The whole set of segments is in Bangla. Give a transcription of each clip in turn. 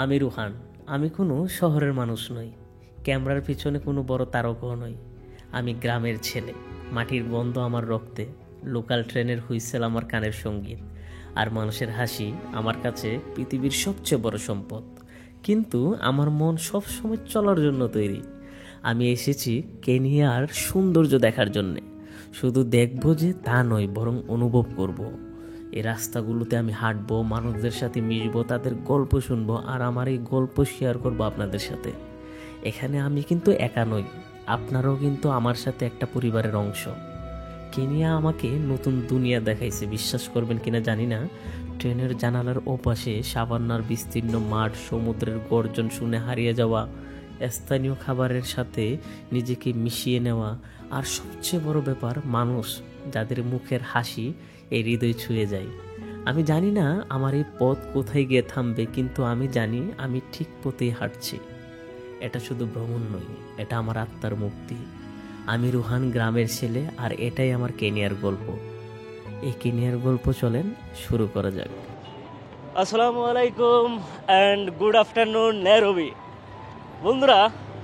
আমি রুহান। আমি কোনো শহরের মানুষ নই, ক্যামেরার পিছনে কোনো বড় তারকাও নই। আমি গ্রামের ছেলে। মাটির গন্ধ আমার রক্তে, লোকাল ট্রেনের হুইসেল আমার কানের সঙ্গীত, আর মানুষের হাসি আমার কাছে পৃথিবীর সবচেয়ে বড় সম্পদ। কিন্তু আমার মন সবসময় চলার জন্য তৈরি। আমি এসেছি কেনিয়ার সৌন্দর্য দেখার জন্যে। শুধু দেখবো যে তা নয়, বরং অনুভব করব। এই রাস্তাগুলোতে আমি হাঁটবো, মানুষদের সাথে মিশবো, তাদের গল্প শুনবো, আর আমার এই গল্প শেয়ার করবো আপনাদের সাথে। এখানে আমি কিন্তু একা নই, আপনারাও কিন্তু আমার সাথে একটা পরিবারের অংশ। কেনিয়া আমাকে নতুন দুনিয়া দেখাইছে, বিশ্বাস করবেন কিনা জানি না। ট্রেনের জানালার ওপাশে সাভান্নার বিস্তীর্ণ মাঠ, সমুদ্রের গর্জন শুনে হারিয়ে যাওয়া, স্থানীয় খাবারের সাথে নিজেকে মিশিয়ে নেওয়া, আর সবচেয়ে বড় ব্যাপার মানুষ যাদের মুখের হাসি এই হৃদয় ছুঁয়ে যায়। আমি জানি না আমার এই পথ কোথায় গিয়ে থামবে, কিন্তু আমি জানি আমি ঠিক পথেই হাঁটছি। এটা শুধু ভ্রমণ নয়, এটা আমার আত্মার মুক্তি। আমি রুহান, গ্রামের ছেলে, আর এটাই আমার কেনিয়ার গল্প। এই কেনিয়ার গল্প চলেন শুরু করা যাক। আসসালামু আলাইকুম অ্যান্ড গুড আফটারনুন নাইরোবি। বন্ধুরা,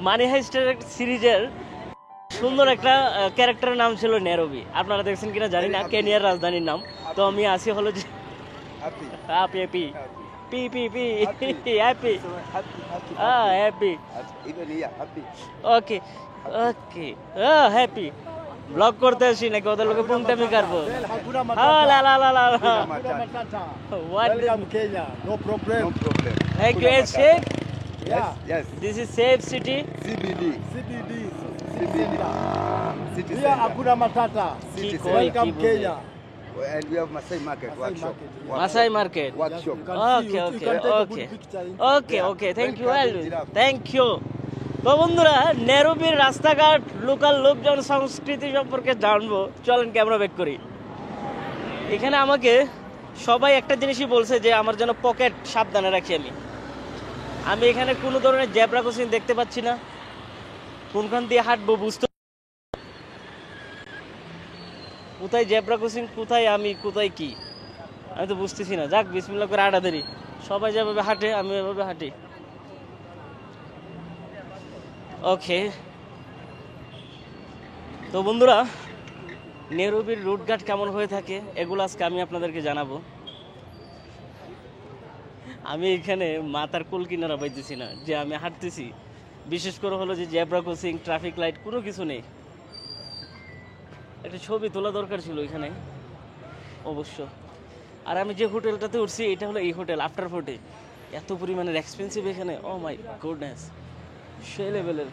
মানি হাইস্টের সিরিজের সুন্দর একটা ক্যারেক্টারের নাম ছিল নাইরোবি। আপনারা দেখছেন কিনা জানি না, কেনিয়ার রাজধানীর নাম। তো আমি আসি হলো যে happy happy P P P happy happy okay ওকে হ্যাপি ব্লগ করতে আসি নাকি ওদের লোকে পুংটামি কাটবো? লা লা লা লা what Kenya, no problem. like you are safe? Yes. This is safe city. CBD. City Here center. Hakuna Matata. City Kiko, center. Welcome Kibu. Kenya. And we have Masai Market workshop. Masai Market. Workshop. You can Okay, see, okay, you can take a okay. good picture in okay okay thank you Welcome. Thank you. তো বন্ধুরা, নাইরোবির রাস্তাঘাট, লোকাল লোকজন, সংস্কৃতি সম্পর্কে জানবো। চলেন ক্যামেরা ব্যাক করি। এখানে আমাকে সবাই একটা জিনিসই বলছে যে আমার যেন পকেট সাবধানে রাখি। আমি এখানে কোনো ধরনের জেব্রা ক্রসিং দেখতে পাচ্ছি না। কোনখান দিয়ে হাঁটবো বুঝতে, কোথায় জেব্রা ক্রসিং, কোথায় আমি, কোথায় কি আমি তো বুঝতেছি না। যাক, বিসমিল্লাহ করে হাঁটা দেরি। সবাই যেভাবে হাঁটে আমি এভাবে হাঁটি। ওকে, তো বন্ধুরা, নাইরোবির রুটঘাট কেমন হয়ে থাকে এগুলো আজকে আমি আপনাদেরকে জানাবো। আমি এখানে মাথার কুল কিনারা পাইতেছি না যে আমি হাঁটতেছি। বিশেষ করে হলো যে জেব্রা ক্রসিং, ট্রাফিক লাইট, কোনো কিছু নেই। একটা ছবি তোলা দরকার ছিল এখানে অবশ্য। আর আমি যে হোটেলটাতে উঠছি এটা হলো এই হোটেল আফটার ফোর্টে। এত পরিমাণের এক্সপেন্সিভ এখানে, ও মাই গুডনেস, সেই লেভেলের।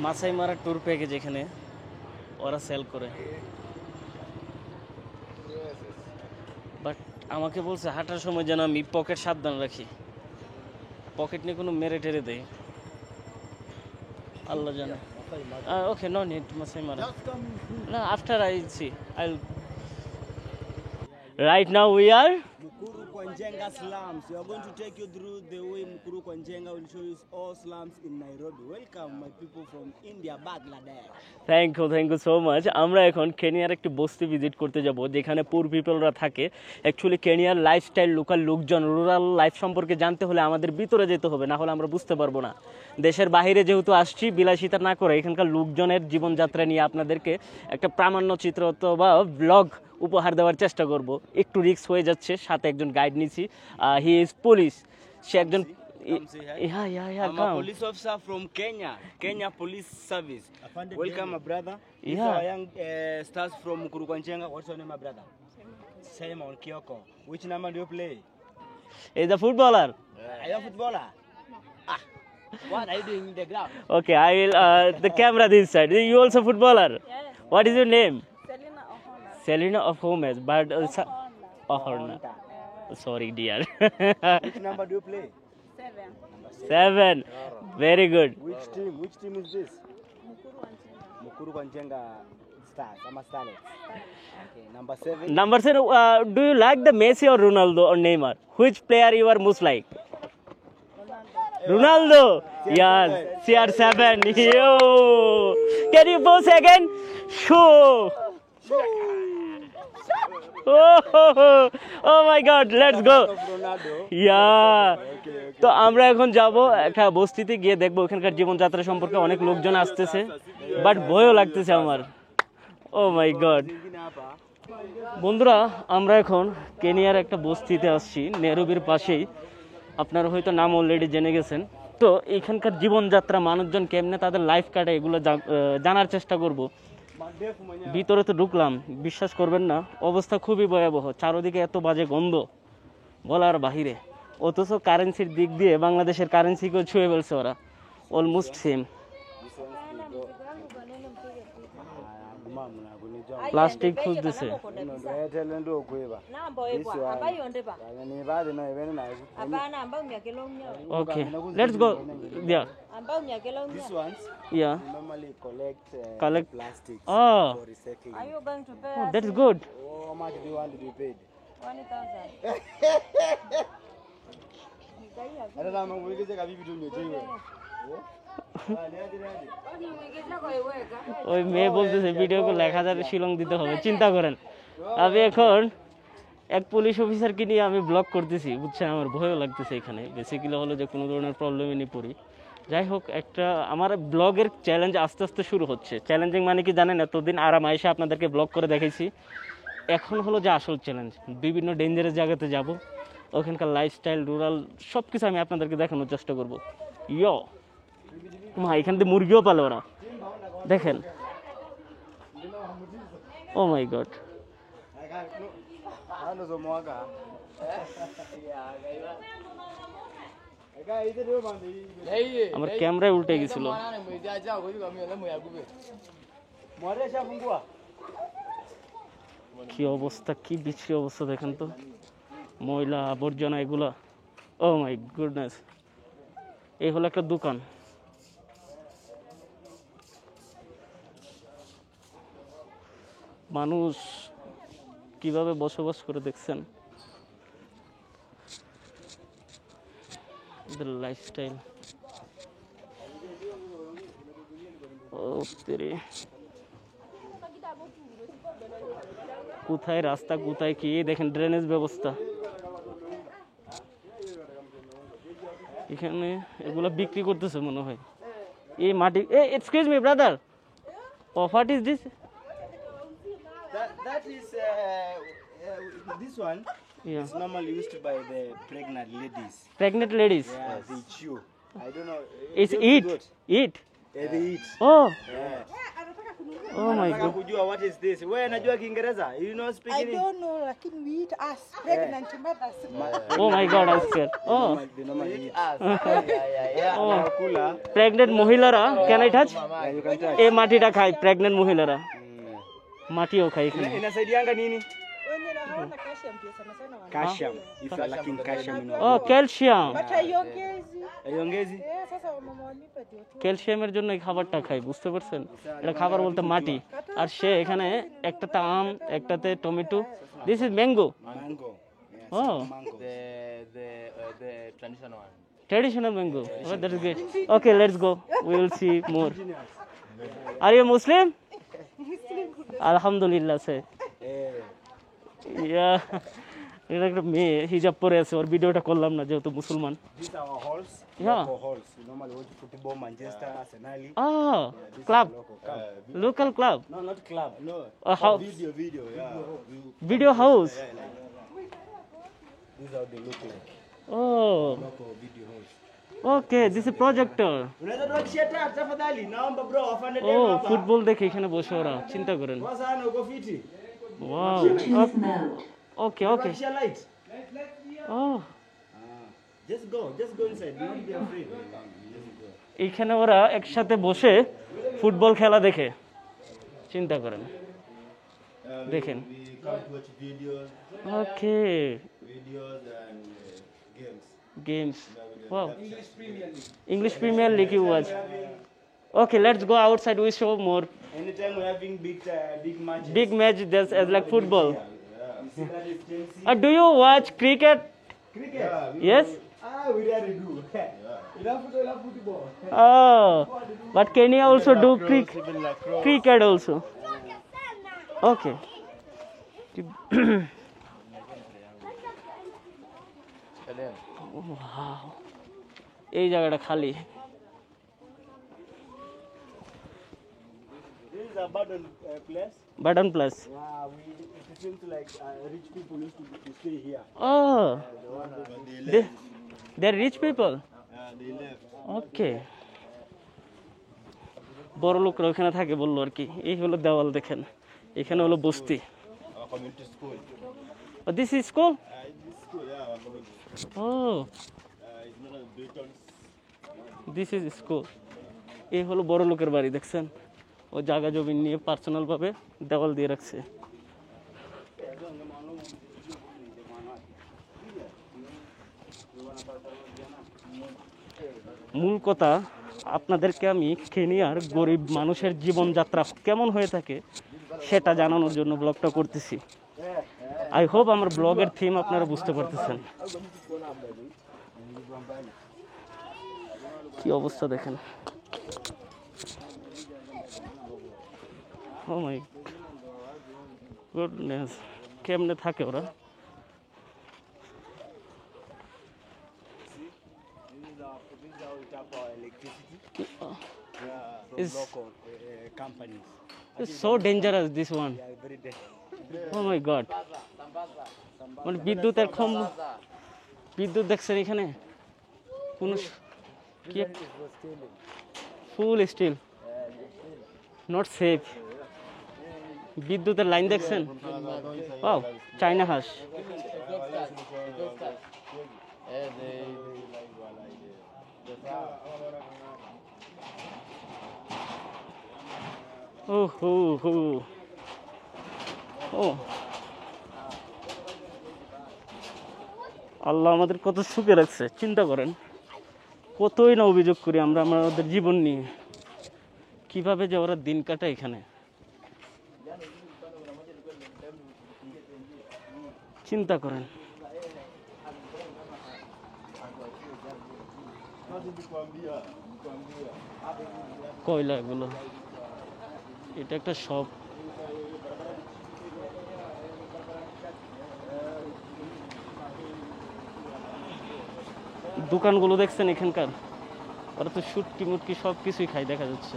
মাসাই মারা ট্যুর প্যাকেজ এখানে ওরা সেল করে, বাট আমাকে বলছে হাঁটার সময় যেন আমি পকেট সাবধান রাখি। পকেট নিয়ে কোনো মেরে টেরে দেয়, আল্লাহ জানে। ওকে, নো নিড মাসাই মারা। না, আফটার আই সি আইল। Right now we are Mukuru Kwanjenga slums. We are going to take you through the way Mukuru Kwanjenga will show you all slums in Nairobi. Welcome, my people from India, Bangladesh. Thank you so much. আমরা এখন কেনিয়ার একটি বস্তি ভিজিট করতে যাব যেখানে পুর পিপলরা থাকে। অ্যাকচুয়ালি কেনিয়ার লাইফস্টাইল, লোকাল লোকজন, রুরাল লাইফ সম্পর্কে জানতে হলে আমাদের ভিতরে যেতে হবে, না হলে আমরা বুঝতে পারবো না। দেশের বাইরে যেহেতু আসছি, বিলাসিতা না করে এখানকার লোকজনের জীবনযাত্রা নিয়ে আপনাদেরকে একটা প্রামাণ্য চিত্র অথবা ব্লগ উপহার দেওয়ার চেষ্টা করব। একটু রিস্ক হয়ে যাচ্ছে, সাথে একজন গাইড নিছি। হি ইজ পুলিশ, সে একজন I'm a police officer from Kenya Police Service. Welcome, my brother. These Yeah. are young stars from Mukuru Kwanjenga. What's your name, my brother? Simon Kioko. Which number do you play? Is the footballer. Are you a footballer? What are you doing in the ground? Okay, I will the camera this side. You also footballer? Yes. What is your name? Selena Ohana. Selena of Homes, but Ohana. Sorry, dear. Which number do you play? 7. 7. Very good. Which team? Which team is this? Mukuru Anchina. Mukuru Kwanjenga Stars. I'm a starlet. Okay, number 7. Number 7. Do you like the Messi or Ronaldo or Neymar? Which player you are most like? Ronaldo. Yes. CR7. Yo. Can you pose again? Shoo. Oh my god, let's go. Ronaldo. Yeah, তো আমরা এখন যাব একটা বস্তিতে গিয়ে দেখবো ওখানকার জীবনযাত্রা সম্পর্কে। অনেক লোকজন আসতেছে, বাট ভয়ও লাগতেছে আমার। ও মাই গড। বন্ধুরা, আমরা এখন কেনিয়ার একটা বস্তিতে আসছি, নেরোবির পাশেই। আপনারা হয়তো নাম অলরেডি জেনে গেছেন। তো এখানকার জীবনযাত্রা, মানুষজন কেমনে তাদের লাইফ কাটে, এগুলো জানার চেষ্টা করব। ভিতরে তো ঢুকলাম, বিশ্বাস করবেন না, অবস্থা খুবই ভয়াবহ। চারদিকে এত বাজে গন্ধ, বলার বাহিরে। অথচ কারেন্সির দিক দিয়ে বাংলাদেশের কারেন্সিকেও ছুঁয়ে ফেলছে ওরা, অলমোস্ট সেম। প্লাস্টিক খুঁজতেছে। Okay, let's go. Yeah These ones yeah normally collect Collect. plastics Oh, for recycling. Are you going to pay oh, us that's good. How much do you want to be paid? 1,000? Hata kama uwekeze kavipi tu umejewe. ওই মেয়ে বলতেছে ভিডিও করলে 1000 শিলং দিতে হবে, চিন্তা করেন। আমি এখন এক পুলিশ অফিসারকে নিয়ে আমি ব্লগ করতেছি, বুঝছেন, আমার ভয়ও লাগতেছে এখানে। বেসিক্যালি হলো যে কোনো ধরনের প্রবলেমে নিয়ে পড়ি। যাই হোক, একটা আমার ব্লগের চ্যালেঞ্জ আস্তে আস্তে শুরু হচ্ছে। চ্যালেঞ্জিং মানে কি জানেন, এতদিন আরাম আয়েসে আপনাদেরকে ব্লগ করে দেখাইছি। এখন হলো যে আসল চ্যালেঞ্জ, বিভিন্ন ডেঞ্জারাস জায়গাতে যাব, ওখানকার লাইফস্টাইল, রুরাল সব কিছু আমি আপনাদেরকে দেখানোর চেষ্টা করব। ইয়ো মা, এখান থেকে মুরগিও পালে ওরা, দেখেন। ও my god. Ano zo mwaka. আমার ক্যামেরায় উল্টে গেছিল। Mware shafungua. কি অবস্থা, কি বিশ্রী অবস্থা দেখেন তো, ময়লা আবর্জনা এগুলা। ও মাই গুডনেস। এই হলো একটা দোকান। মানুষ কিভাবে বসবাস করে দেখছেন, ওদের লাইফস্টাইল। ও তেরে, কোথায় রাস্তা, কোথায় কি, দেখেন ড্রেনেজ ব্যবস্থা। এখানে এগুলা বিক্রি করতেছে মনে হয়, এই মাটি। Excuse me brother, what is this? That is this one Yeah. is normally used by the pregnant ladies. Pregnant ladies. Yeah, they chew. I don't know. It's They eat. good. Eat. Yeah, they eat. Oh, Yeah. oh my Nataka god. kujua what is this? Wewe unajua Kiingereza? You know I speaking it? don't know, lakini we eat us pregnant mothers. Oh my god, I'm scared. Oh, They normally eat. oh. Kula. Pregnant মহিলারা, can I touch? Yeah, you can touch. এই মাটিটা খায় প্রেগনেন্ট মহিলারা, মাটিও খায় এখানে। Inasaidianga nini? Wengine hawana calcium pia sana sana wana. Calcium. If you are lacking calcium in your oh calcium, But haiongezi. Haiongezi? Sasa wamama wanipe ndio tu. ক্যালসিয়ামের জন্য এই খাবারটা খায়, বুঝতে পারছেন? এটা খাবার বলতে মাটি। আর সে এখানে একটাতে আম, একটাতে tomato. This is mango. Mango. Yes. Oh, Mango. The traditional one. traditional mango. Oh, that is great. Okay, let's go. We will see more. Are you Muslim? Alhamdulillah, say. Yeah. এটা একটা মেয়ে হিজাব পরে আছে, ওর ভিডিওটা করলাম না যেহেতু মুসলমান। These are our halls. Yeah. Local halls. We normally watch football, Manchester, Arsenal. Ah, club, local club, No, not club. No. a house, Video. Yeah. video house. These are the look like. Oh, Local video halls. okay, this is projector. Unaweza tuachie taa tafadhali? Naomba bro, afande O tena hapa. Football দেখে এখানে বসে ওরা, চিন্তা করেন। Poa sana, uko fiti? Wow, okay okay. Share light. Oh, Just go inside. Do not be afraid. এখানে ওরা একসাথে বসে ফুটবল খেলা দেখে, চিন্তা করেন, দেখেন। We come to watch videos okay, and games. games. Wow. English Premier League you watch. Okay, let's go outside. We show more. Anytime we're having big matches. Big match. There's as like football. You see that is Chelsea. Do you watch cricket? Cricket. Yes. We really do. Ila football. Oh, but Kenya also do cricket also. Okay. Wow. এই জায়গাটা খালি। This is a abandoned place. Button plus. It seems like rich people used to stay here. Oh, they're rich people. They left. Okay. বড় লোকরা ওখানে থাকে বললো আর কি। এই হলো দেওয়াল দেখেন, এখানে হলো বস্তি। Our community school. This is school? This school, yeah, our community. Oh, It's not a Britain. This is school. এই হলো বড় লোকের বাড়ি দেখছেন, ও জায়গা জমি নিয়ে পার্সোনাল ভাবে দেওয়াল দিয়ে রাখছে। মূল কথা, আপনাদেরকে আমি কেনিয়ার গরিব মানুষের জীবনযাত্রা কেমন হয়ে থাকে সেটা জানানোর জন্য ব্লগটা করতেছি। আই হোপ আমার ব্লগের থিম আপনারা বুঝতে পারতেছেন। কি অবস্থা দেখেন। ও মাই গুডনেস, কেমনে থাকে ওরা। Is Companies. it's so dangerous this one. They are very dangerous. Oh my god. মানে বিদ্যুতের বিদ্যুৎ দেখছেন এখানে কোন কি ফুল স্টিল, নট সেফ। বিদ্যুতের লাইন দেখছেন? ও চাইনা হাঁস। ও হো হো ও আল্লাহ আমাদের কত সুখে রাখছে, চিন্তা করেন। কতই না অভিযোগ করি আমরা আমাদের জীবন নিয়ে, কিভাবে যে ওরা দিন কাটায় এখানে, চিন্তা করেন। কয়লা এগুলো, এটা একটা শপ। দোকানগুলো দেখছেন এখানকার, ওরা তো শুটকি মুটকি সব কিছুই খাই দেখা যাচ্ছে।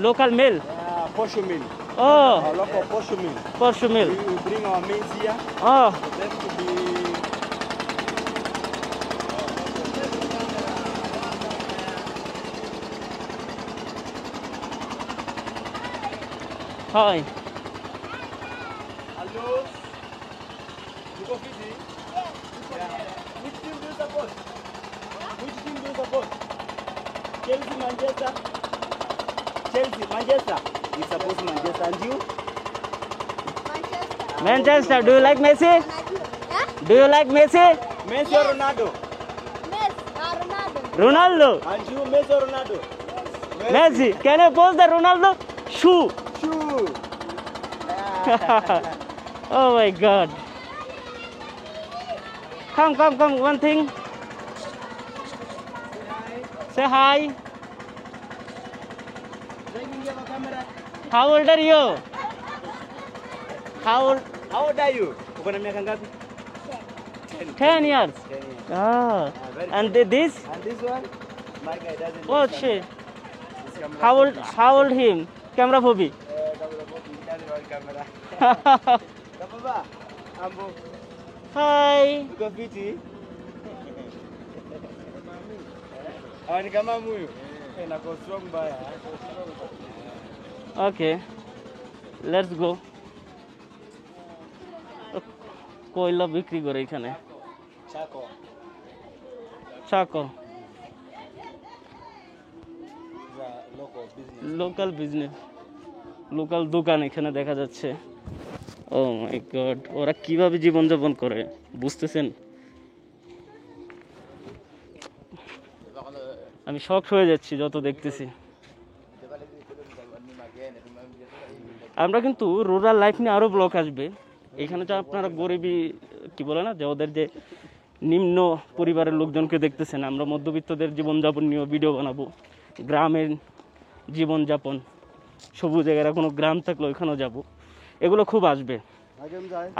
Local mill, Posho mill. Oh Our local posho mill. পরশু মিল, We bring our maize here. O For them to be হয়। Hello. You go busy? Yeah. Which team do you support? Which team do you support? Chelsea, Manchester. Chelsea, Manchester. You support Manchester, and you? Manchester, do you like Messi? Do you like Messi? Messi or Ronaldo? Ronaldo. And you, Messi or Ronaldo? Messi. Can I post the Ronaldo shoe? Shoe. Oh my god. Come, come, come, one thing. Say hi. How old are you? How old? How old are you? Uko na miaka ngapi? 10 years. 10 years. Ah. And this? And this one? My guy doesn't. Oh shit. How old him? Camera phobia. He doesn't want camera. Kapapa. Ambo. Hi. Uko fiti? Hawa ni kama muyu. Nako strong baya. Okay. Let's go. কয়লা বিক্রি করে এখানে। Chako. চাকো। The local business. Local business, local দোকান এখানে দেখা যাচ্ছে। ও মাই গড, ওরা কিভাবে জীবনযাপন করে বুঝতেছেন? আমি শক হয়ে যাচ্ছি যত দেখতেছি। আমরা কিন্তু রুরাল লাইফ নিয়ে আরও ব্লগ আসবে। এখানে তো আপনারা গরিবী কি বলে না, যে ওদের যে নিম্ন পরিবারের লোকজনকে দেখতেছেন, আমরা মধ্যবিত্তদের জীবনযাপন নিয়েও ভিডিও বানাবো, গ্রামের জীবনযাপন সবুজ জায়গায় কোনো গ্রাম থাকলে ওইখানেও যাব, এগুলো খুব আসবে।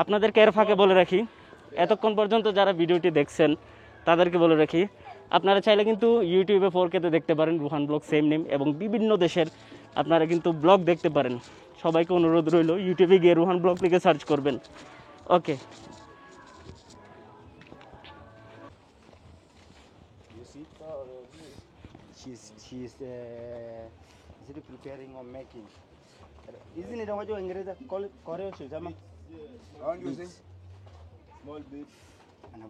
আপনাদেরকে এর ফাঁকে বলে রাখি, এতক্ষণ পর্যন্ত যারা ভিডিওটি দেখছেন তাদেরকে বলে রাখি, আপনারা চাইলে কিন্তু ইউটিউবে 4K-তে দেখতে পারেন রুহান ব্লগ সেম নেম, এবং বিভিন্ন দেশের আপনারা কিন্তু ব্লগ দেখতে পারেন। সবাইকে অনুরোধ রইল ইউটিউবে গিয়ে রুহান ব্লগ লিখে সার্চ করবেন। ওকে, You see, she's is it preparing or making? Isn't it what you English call it? Koreo shizama. Aren't you saying? Small bits.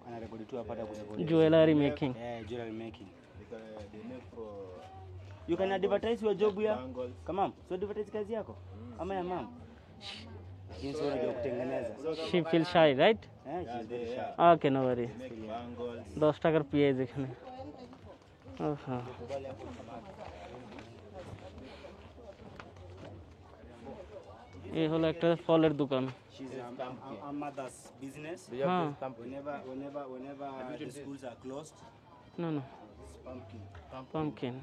Anarudi tu apata kwenye jewelry making. jewelry making. They make for You can advertise your job here. bangles. Come on, so advertise kazi yako. Ama ya mom. Jinsi unajua kutengeneza. She feels shy, right? She's very shy. Okay, no worries. Make bangles. 10 টাকার পেঁয়াজ এখানে। হ্যাঁ, এই হলো একটা ফলের দোকান। She's a mother's business. হ্যাঁ, Whenever the schools are closed, না না, it's pumpkin. পামকিন,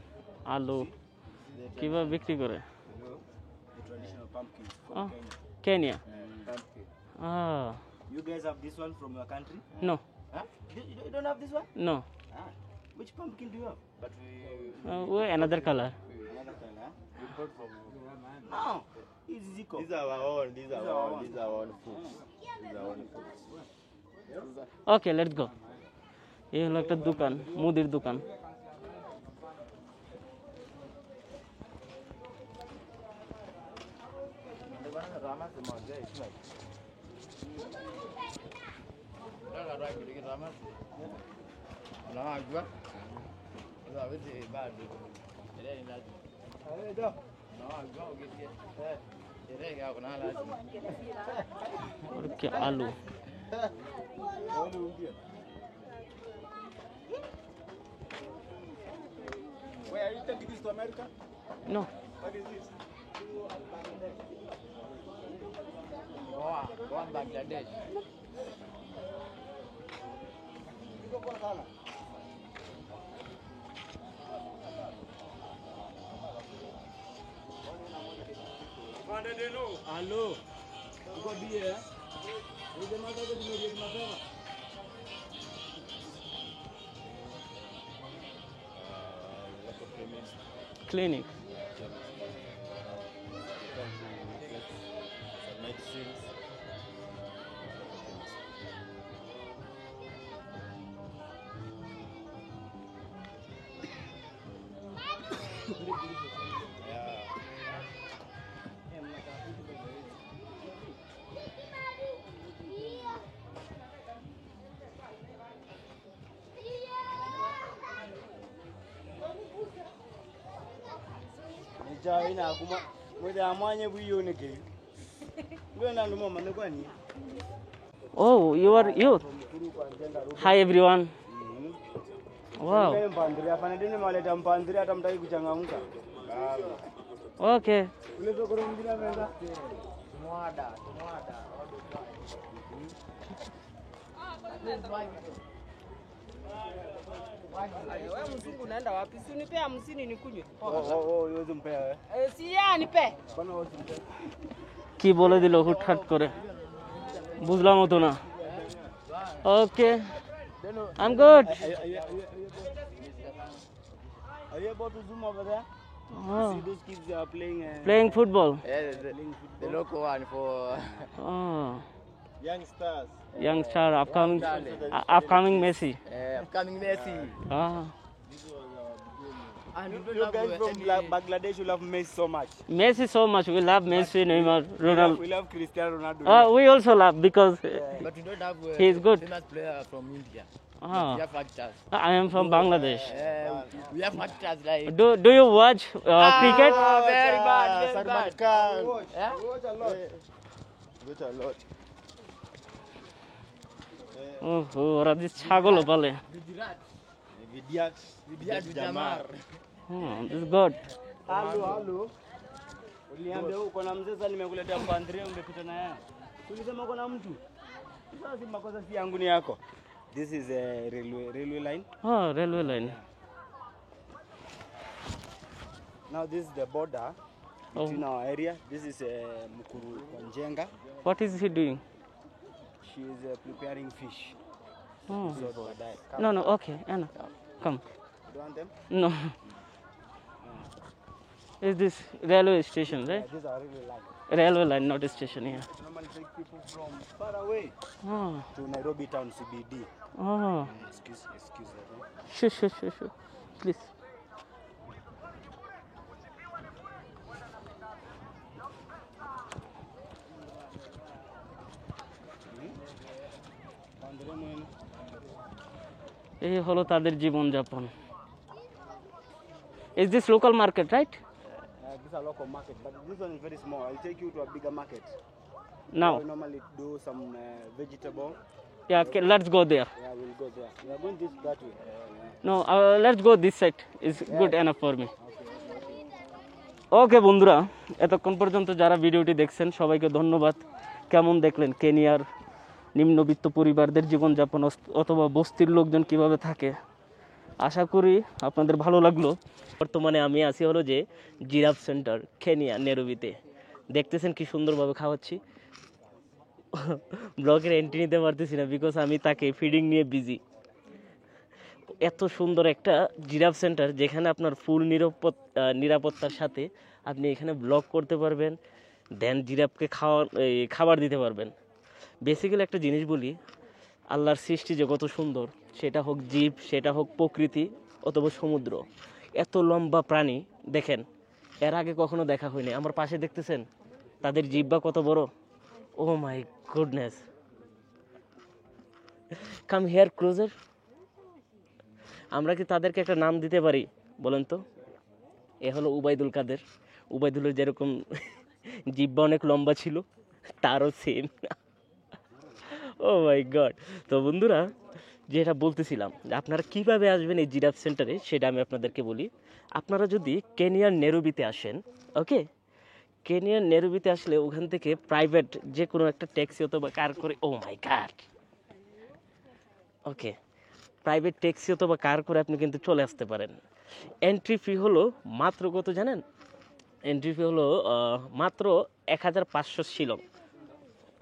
আলু কিভাবে বিক্রি করে? The traditional pumpkins from Oh, Kenya. Kenya. Ah, You guys have this one from your country? no, Huh? You don't have this one? no. Ah. Which pumpkin do you have? But Another color. another color. Import from. No, it's Zico. These are our own. These are our own. These are our own fruits. These are our own fruits. Okay, let's গো। এই হলো একটা দোকান, মুদির দোকান। ওকে, আলু। Where are you taking this to America? No, What is this? Bangladesh. Hello. You got beer? Is the mother going to make my favor? clinic. Medicines. Ina kuma wada amanye buyo ne ke. Ngona ndo mama nekwani. Oh, you are youth. Hi everyone. Wow. Ngene mpandiri afana dini maleta mpandiri hata mtaki kuchangamka. Okay. Ule tokoro mjina venda. Tumwada. Wewe mzungu unaenda wapi? Si unipe 50 nikunywe. yote mpea wewe. Si yeye nipe. Bana wote mpea. কি বলে দিল হুটহাট করে, বুঝলাম তো না। Okay, I am good. Are you about to zoom over there? See those kids are playing playing football. The local one for Youngsters. youngster upcoming Messi. upcoming Messi. And you guys from Bangladesh will love Messi so much. Messi so much. We love Messi, Neymar, Ronaldo. We love Cristiano Ronaldo. We also love because but we don't have he is good. famous player from India. Ah. We have actors. I am from Bangladesh. We have actors like. Do you watch cricket? Very bad. Very Salman bad. Khan. Yeah? Watch a lot. Watch a lot. ওরা যে ছাগলও পালে। Vidiat Jamar. This is good. Halo. Uliambia uko na mzee sasa nimekuletea mpandri umepita na yeye. Tulisema uko na mtu. Sasa si makosa si yangu ni yako. This is a railway line. Oh, railway line. Now this is the border Oh. in our area. This is Mukuru Konjenga. What is he doing? She is preparing fish. Oh. So for that. Come. No, no, okay, Anna, come. You don't want them? No. Is this railway station, right? These are really like. Railway line, not a station, yeah. Normally take people from far away Oh, to Nairobi town CBD. oh. Excuse me. Sure. Please. এই হলো তাদের জীবনযাপন। Is this local market, right? This is a local market, but this one is very small. I'll take you to a bigger market. Now, We normally do some vegetable. yeah, okay, let's go there. Yeah, we'll go there. We are going this that way. No, let's go this side. Is good enough for me. ওকে বন্ধুরা, এতক্ষণ পর্যন্ত যারা ভিডিওটি দেখছেন সবাইকে ধন্যবাদ। কেমন দেখলেন কেনিয়ার নিম্নবিত্ত পরিবারদের জীবনযাপন অথবা বস্তির লোকজন কিভাবে থাকে? আশা করি আপনাদের ভালো লাগলো। বর্তমানে আমি আছি হলো যে জিরাফ সেন্টার কেনিয়া নেরোবিতে। দেখতেছেন কি সুন্দরভাবে খাওয়াচ্ছি। ব্লগের এন্ট্রি নিতে পারতেছি না বিকজ আমি তাকে ফিডিং নিয়ে বিজি। এত সুন্দর একটা জিরাফ সেন্টার যেখানে আপনার ফুল নিরাপত্তার সাথে আপনি এখানে ব্লগ করতে পারবেন, দেন জিরাফকে খাবার দিতে পারবেন। বেসিক্যালি একটা জিনিস বলি, আল্লাহর সৃষ্টি যে কত সুন্দর, সেটা হোক জীব, সেটা হোক প্রকৃতি অথবা সমুদ্র, এত লম্বা প্রাণী দেখেন এর আগে কখনো দেখা হয়নি। আমার পাশে দেখতেছেন তাদের জিহ্বা কত বড়। Oh my goodness, come here closer. আমরা কি তাদেরকে একটা নাম দিতে পারি বলেন তো? এ হলো উবাইদুল কাদের। উবাইদুলের যেরকম জিহ্বা অনেক লম্বা ছিল, তারও সেম। O my god. তো বন্ধুরা, যেটা বলতেছিলাম যে আপনারা কিভাবে আসবেন এই জিরাফ সেন্টারে, সেটা আমি আপনাদেরকে বলি। আপনারা যদি কেনিয়ার নেরোবিতে আসেন, ওকে, কেনিয়ার নেরোবিতে আসলে ওখান থেকে প্রাইভেট যে কোনো একটা ট্যাক্সি অথবা কার করে, ও my god, okay, private taxi অথবা কার করে আপনি কিন্তু চলে আসতে পারেন। এন্ট্রি ফি হলো মাত্র কত জানেন? এন্ট্রি ফি হলো মাত্র 1500 shilling.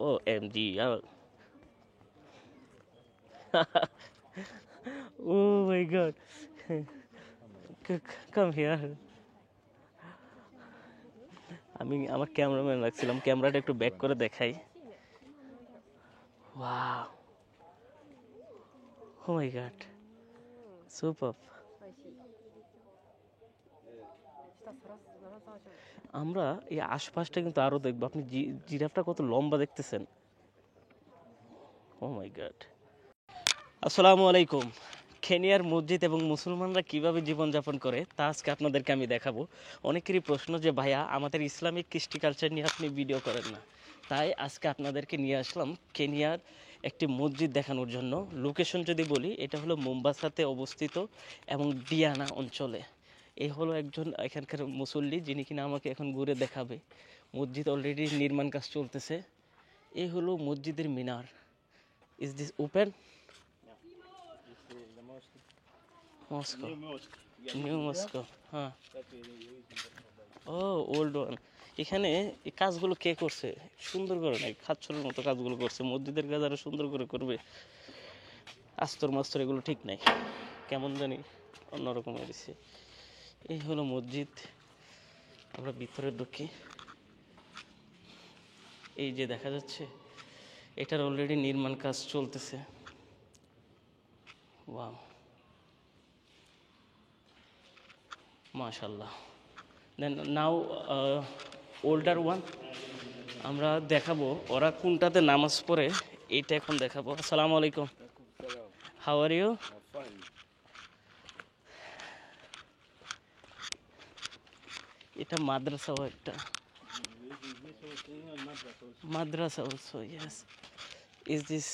O M G, oh my god, come here. আমি আমার ক্যামেরাম্যান রাখছিলাম, ক্যামেরাটা একটু ব্যাক করে দেখাই। Wow, oh my god, super. আমরা এই আশপাশটা কিন্তু আরো দেখবো। আপনি জিরাফটা কত লম্বা দেখতেছেন। ও মাই গড। আসসালামু আলাইকুম। কেনিয়ার মসজিদ এবং মুসলমানরা কিভাবে জীবনযাপন করে তা আজকে আপনাদেরকে আমি দেখাবো। অনেকেরই প্রশ্ন যে ভাইয়া আমাদের ইসলামিক কৃষ্টি কালচার নিয়ে আপনি ভিডিও করেন না, তাই আজকে আপনাদেরকে নিয়ে আসলাম কেনিয়ার একটি মসজিদ দেখানোর জন্য। লোকেশন যদি বলি, এটা হলো মোম্বাসাতে অবস্থিত এবং ডিয়ানা অঞ্চলে। এই হলো একজন এখানকার মুসল্লি যিনি কিনা আমাকে এখন ঘুরে দেখাবে। মসজিদ অলরেডি নির্মাণ কাজ চলতেছে। এই হলো মসজিদের মিনার। Is this open? Mosque, new mosque, হ্যাঁ। Oh old one. এখানে এই কাজগুলো কে করছে? সুন্দর করে নাই, খাচ্ছরের মতো কাজগুলো করছে। মসজিদের কাজ আরো সুন্দর করে করবে। আস্তর মাস্তর এগুলো ঠিক নাই, কেমন জানি অন্যরকম হয়েছে। এই হলো মসজিদ। আমরা ভিতরে ঢুকি। এই যে দেখা যাচ্ছে, এটার অলরেডি নির্মাণ কাজ চলতেছে। ওয়াও, মাশাল্লাহ। দেন নাও ওল্ডার ওয়ান আমরা দেখাবো। ওরা কোনটাতে নামাজ পড়ে এইটা এখন দেখাবো। আসসালামু আলাইকুম, হাউ আর ইউ? এটা মাদ্রাসাও একটা, মাদ্রাসা অলসো, ইয়েস। ইজ দিস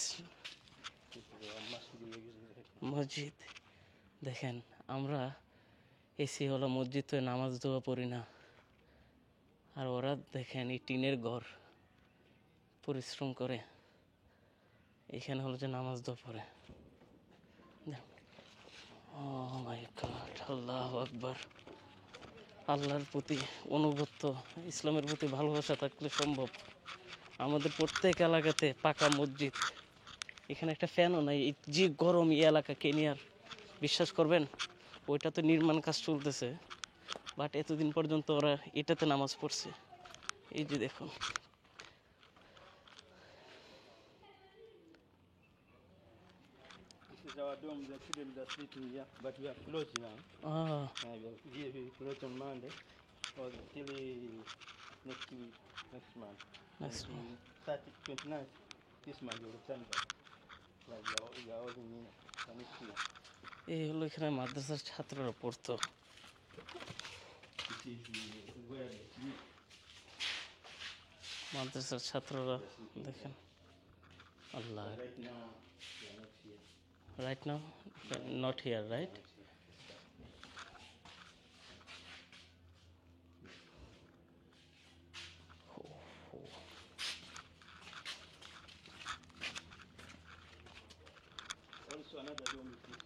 মসজিদ? দেখেন, আমরা এসি হলো মসজিদ তো নামাজ দোয়া পড়ি না, আর ওরা দেখেন এই টিনের ঘর পরিশ্রম করে এখানে হলো যে নামাজ দোয়া পড়ে। ও মাই গড, আল্লাহু আকবার। আল্লাহর প্রতি অনুগত্য, ইসলামের প্রতি ভালোবাসা থাকলে সম্ভব। আমাদের প্রত্যেক এলাকাতে পাকা মসজিদ, এখানে একটা ফ্যানও নাই। এই যে গরম এই এলাকা কেনিয়ার, বিশ্বাস করবেন ওইটা তো নির্মাণ কাজ চলতেছে, বাট এতদিন পর্যন্ত ওরা এটাতে নামাজ পড়ছে। এই যে দেখুন, This is our dome. The children are sleeping here, but we are closed now. We are closed on Monday or till next week, next month. Next And 29th, this month we will return back. Like we are all in next year. এই হলো এখানে মাদ্রাসার ছাত্ররা পড়তো। This is where we মাদ্রাসার ছাত্ররা দেখেন, আল্লাহ। right now we are not here. Right now, not here, right? Also another dome is this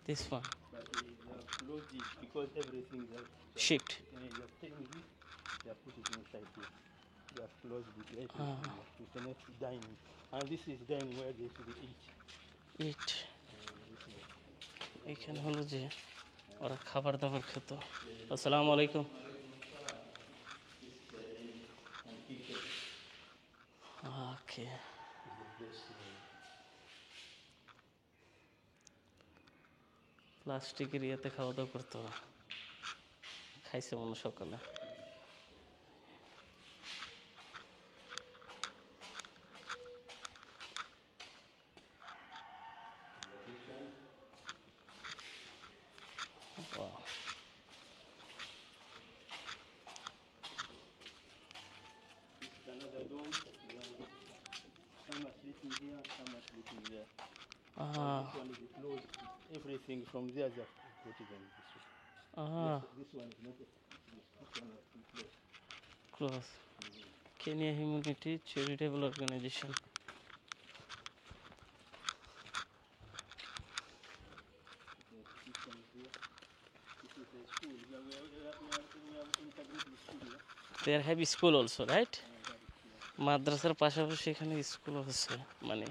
This one, one, but they have closed it because everything is out. shift. They are taking this, they are putting it inside here. They have closed it. Everything. We cannot dining. And this is dining where they should eat. ইট, এখানে হলো যে ওরা খাবার দাবার খেত। আসসালামু আলাইকুম। ওকে, প্লাস্টিকের ইয়েতে খাওয়া দাওয়া করতো, খাইছে মনে হয় সকালে। Wow. Another dome. Some are sleeping here, some are sleeping there. Ah, This one is closed. Everything from there they have put it in this one. ah, This one is not. This one is closed. close. Kenya Humanity Charitable Organization. This one is here. This is a school. We have integrated school here. They are have school also, right? মাদ্রাসার পাশাপাশি এখানে স্কুল আছে, মানে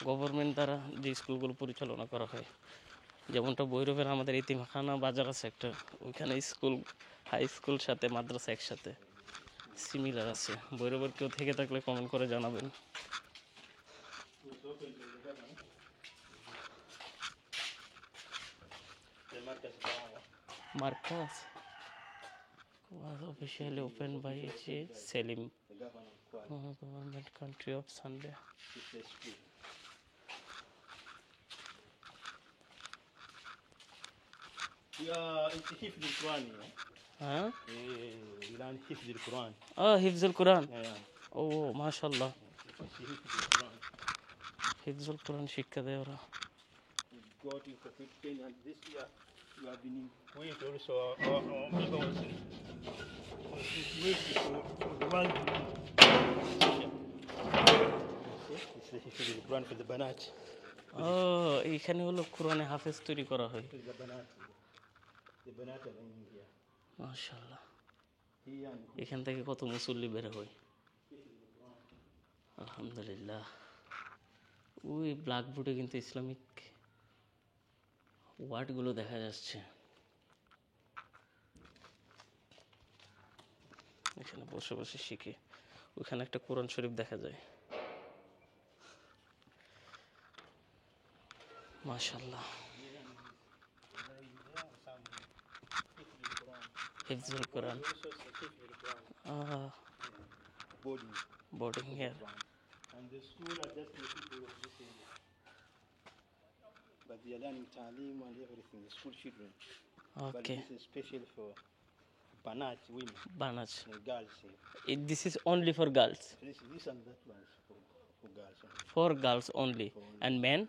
গভর্নমেন্ট দ্বারা যে স্কুলগুলো পরিচালনা করা হয়। যেমনটা ভৈরবের আমাদের ইতিমখানা বাজার আছে একটা, ওইখানে স্কুল, হাই স্কুল সাথে মাদ্রাসা একসাথে সিমিলার আছে। ভৈরবের কেউ থেকে থাকলে কমেন্ট করে জানাবেন। The Marcus Bawa. Marcus was officially opened by J. Selim, The governor of Kwale. government country of Sunday. This is school. We are in Hifz al-Quran here. Huh? We learn Hifz al-Quran. Oh, Hifzul Quran. Yeah. Oh, mashallah. Hifz al-Quran. Hifzul Quran শিক্ষা দেয় ওরা। We got in for 15 and this year we have been in Kuwait also. Our member was in Kuwait for the world. It's the Hifz al-Quran for the Banat. ও, এইখানে হলো কোরআনে হাফেজ তৈরি করা হয়। This is the Banat. The Banat are in India. মাশাআল্লাহ, Here and এখান থেকে কত মুসল্লি বের হয়। আলহামদুলিল্লাহ। ওই ব্ল্যাকবোর্ডে কিন্তু ইসলামিক ওয়ার্ডগুলো দেখা যাচ্ছে। এখানে বসে বসে শিখে, ওখানে একটা কোরআন শরীফ দেখা যায়। মাশাআল্লাহ। হিফজুল কোরআন। also Hifz al-Quran boarding. Boarding here. And the school are just the people of this area. But they are learning Ta'aleem and everything, the school children. But okay, this is special for Banat women বানাজ। and girls. Here. This is only for girls, This and that one is for girls. For girls only and men.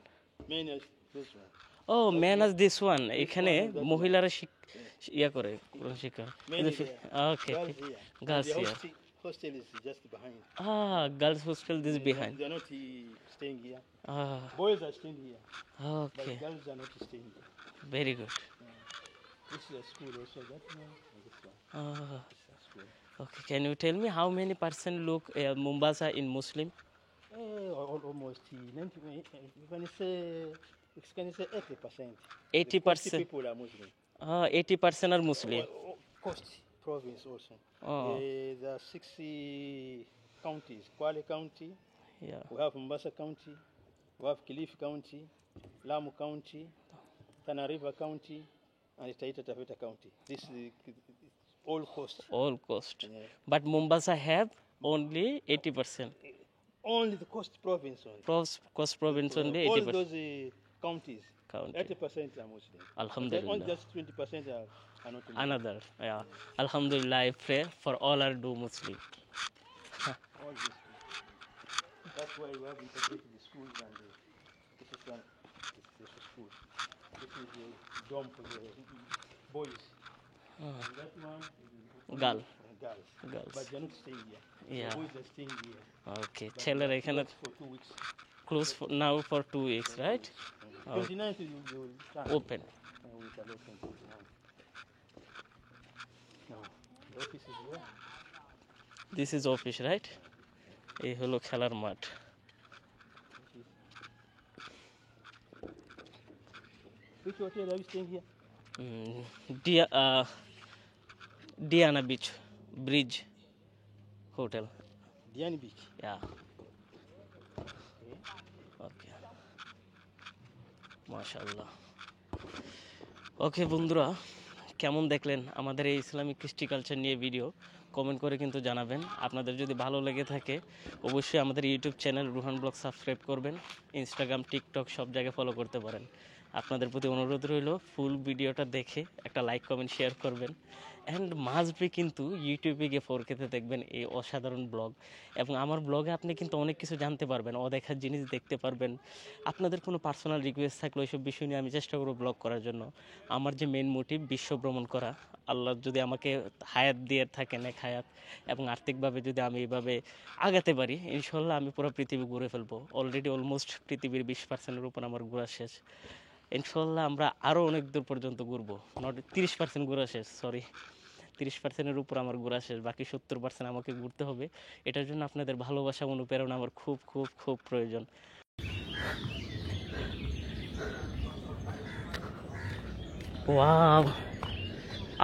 Men is this one. Oh man as this one, এখানে মহিলারা ইয়া করে কোরআন শিক্ষা। Men is there. Okay, Girls here. Girls And the here. hostel is just behind. Girls hostel this behind. They are not staying here. Boys are staying here, okay, but girls are not staying here. Very good. This is a school also, that one and this one. Okay, can you tell me how many percent look Mombasa in Muslim? Almost 90, you can say 80%. 80%. People are Muslim. 80% are Muslim. Coast province also. Oh, There are 60 counties. Kwale County, yeah. we have Mombasa County, we have Kilifi County, Lamu County, Tana River County, and Taita Taveta County. This is all coast. All coast. Yeah. But Mombasa have only 80%. Only the coast province only. Coast province only All 80%. those counties, County. 80% are Muslim. Alhamdulillah. Only just 20% are not Muslim. Another, yeah. Alhamdulillah, I pray for all our do Muslim. All this. That's why we have integrated the schools and this is one is the school. This is the dorm for the boys. And that one is Girl. girls. Girls. But they're not staying here. Yeah. The boys are staying here. Okay. But ছেলেরা they are এখানে closed for 2 weeks. close for, now for 2 weeks, right? 29th they will start. Open. We shall open 29th. Now, the office is here. This is office, right? এই হলো খেলার মাঠ। Which hotel are you staying here? Diana Beach Bridge Hotel. Diani Beach. Yeah. Okay. মাশাআল্লাহ। ওকে বন্ধুরা, কেমন দেখলেন আমাদের এই ইসলামিক কৃষ্টি কালচার নিয়ে ভিডিও? কমেন্ট করে কিন্তু জানাবেন। আপনাদের যদি ভালো লেগে থাকে অবশ্যই আমাদের YouTube channel Ruhan blog subscribe করবেন। ইনস্টাগ্রাম, টিকটক সব জায়গায় ফলো করতে পারেন। আপনাদের প্রতি অনুরোধ রইল ফুল ভিডিওটা দেখে একটা লাইক, কমেন্ট, শেয়ার করবেন। অ্যান্ড মাস্ট বি কিন্তু ইউটিউবে গিয়ে 4K-তে দেখবেন এই অসাধারণ ব্লগ। এবং আমার ব্লগে আপনি কিন্তু অনেক কিছু জানতে পারবেন, অদেখার জিনিস দেখতে পারবেন। আপনাদের কোনো পার্সোনাল রিকোয়েস্ট থাকলে ওইসব বিষয় নিয়ে আমি চেষ্টা করব ব্লগ করার জন্য। আমার যে মেন মোটিভ বিশ্ব ভ্রমণ করা, আল্লাহ যদি আমাকে হায়াত দিয়ে থাকেন, এক হায়াত, এবং আর্থিকভাবে যদি আমি এইভাবে আগাতে পারি, ইনশাল্লাহ আমি পুরো পৃথিবী ঘুরে ফেলবো। অলরেডি অলমোস্ট পৃথিবীর 20%-এর উপর আমার ঘোরা শেষ। ইনশাল্লাহ আমরা আরও অনেক দূর পর্যন্ত ঘুরবো। 30% ঘোরা শেষ, সরি, 30%-এর উপর আমার ঘোরা শেষ, বাকি 70% আমাকে ঘুরতে হবে। এটার জন্য আপনাদের ভালোবাসা, অনুপ্রেরণা আমার খুব খুব খুব প্রয়োজন। ওয়াও,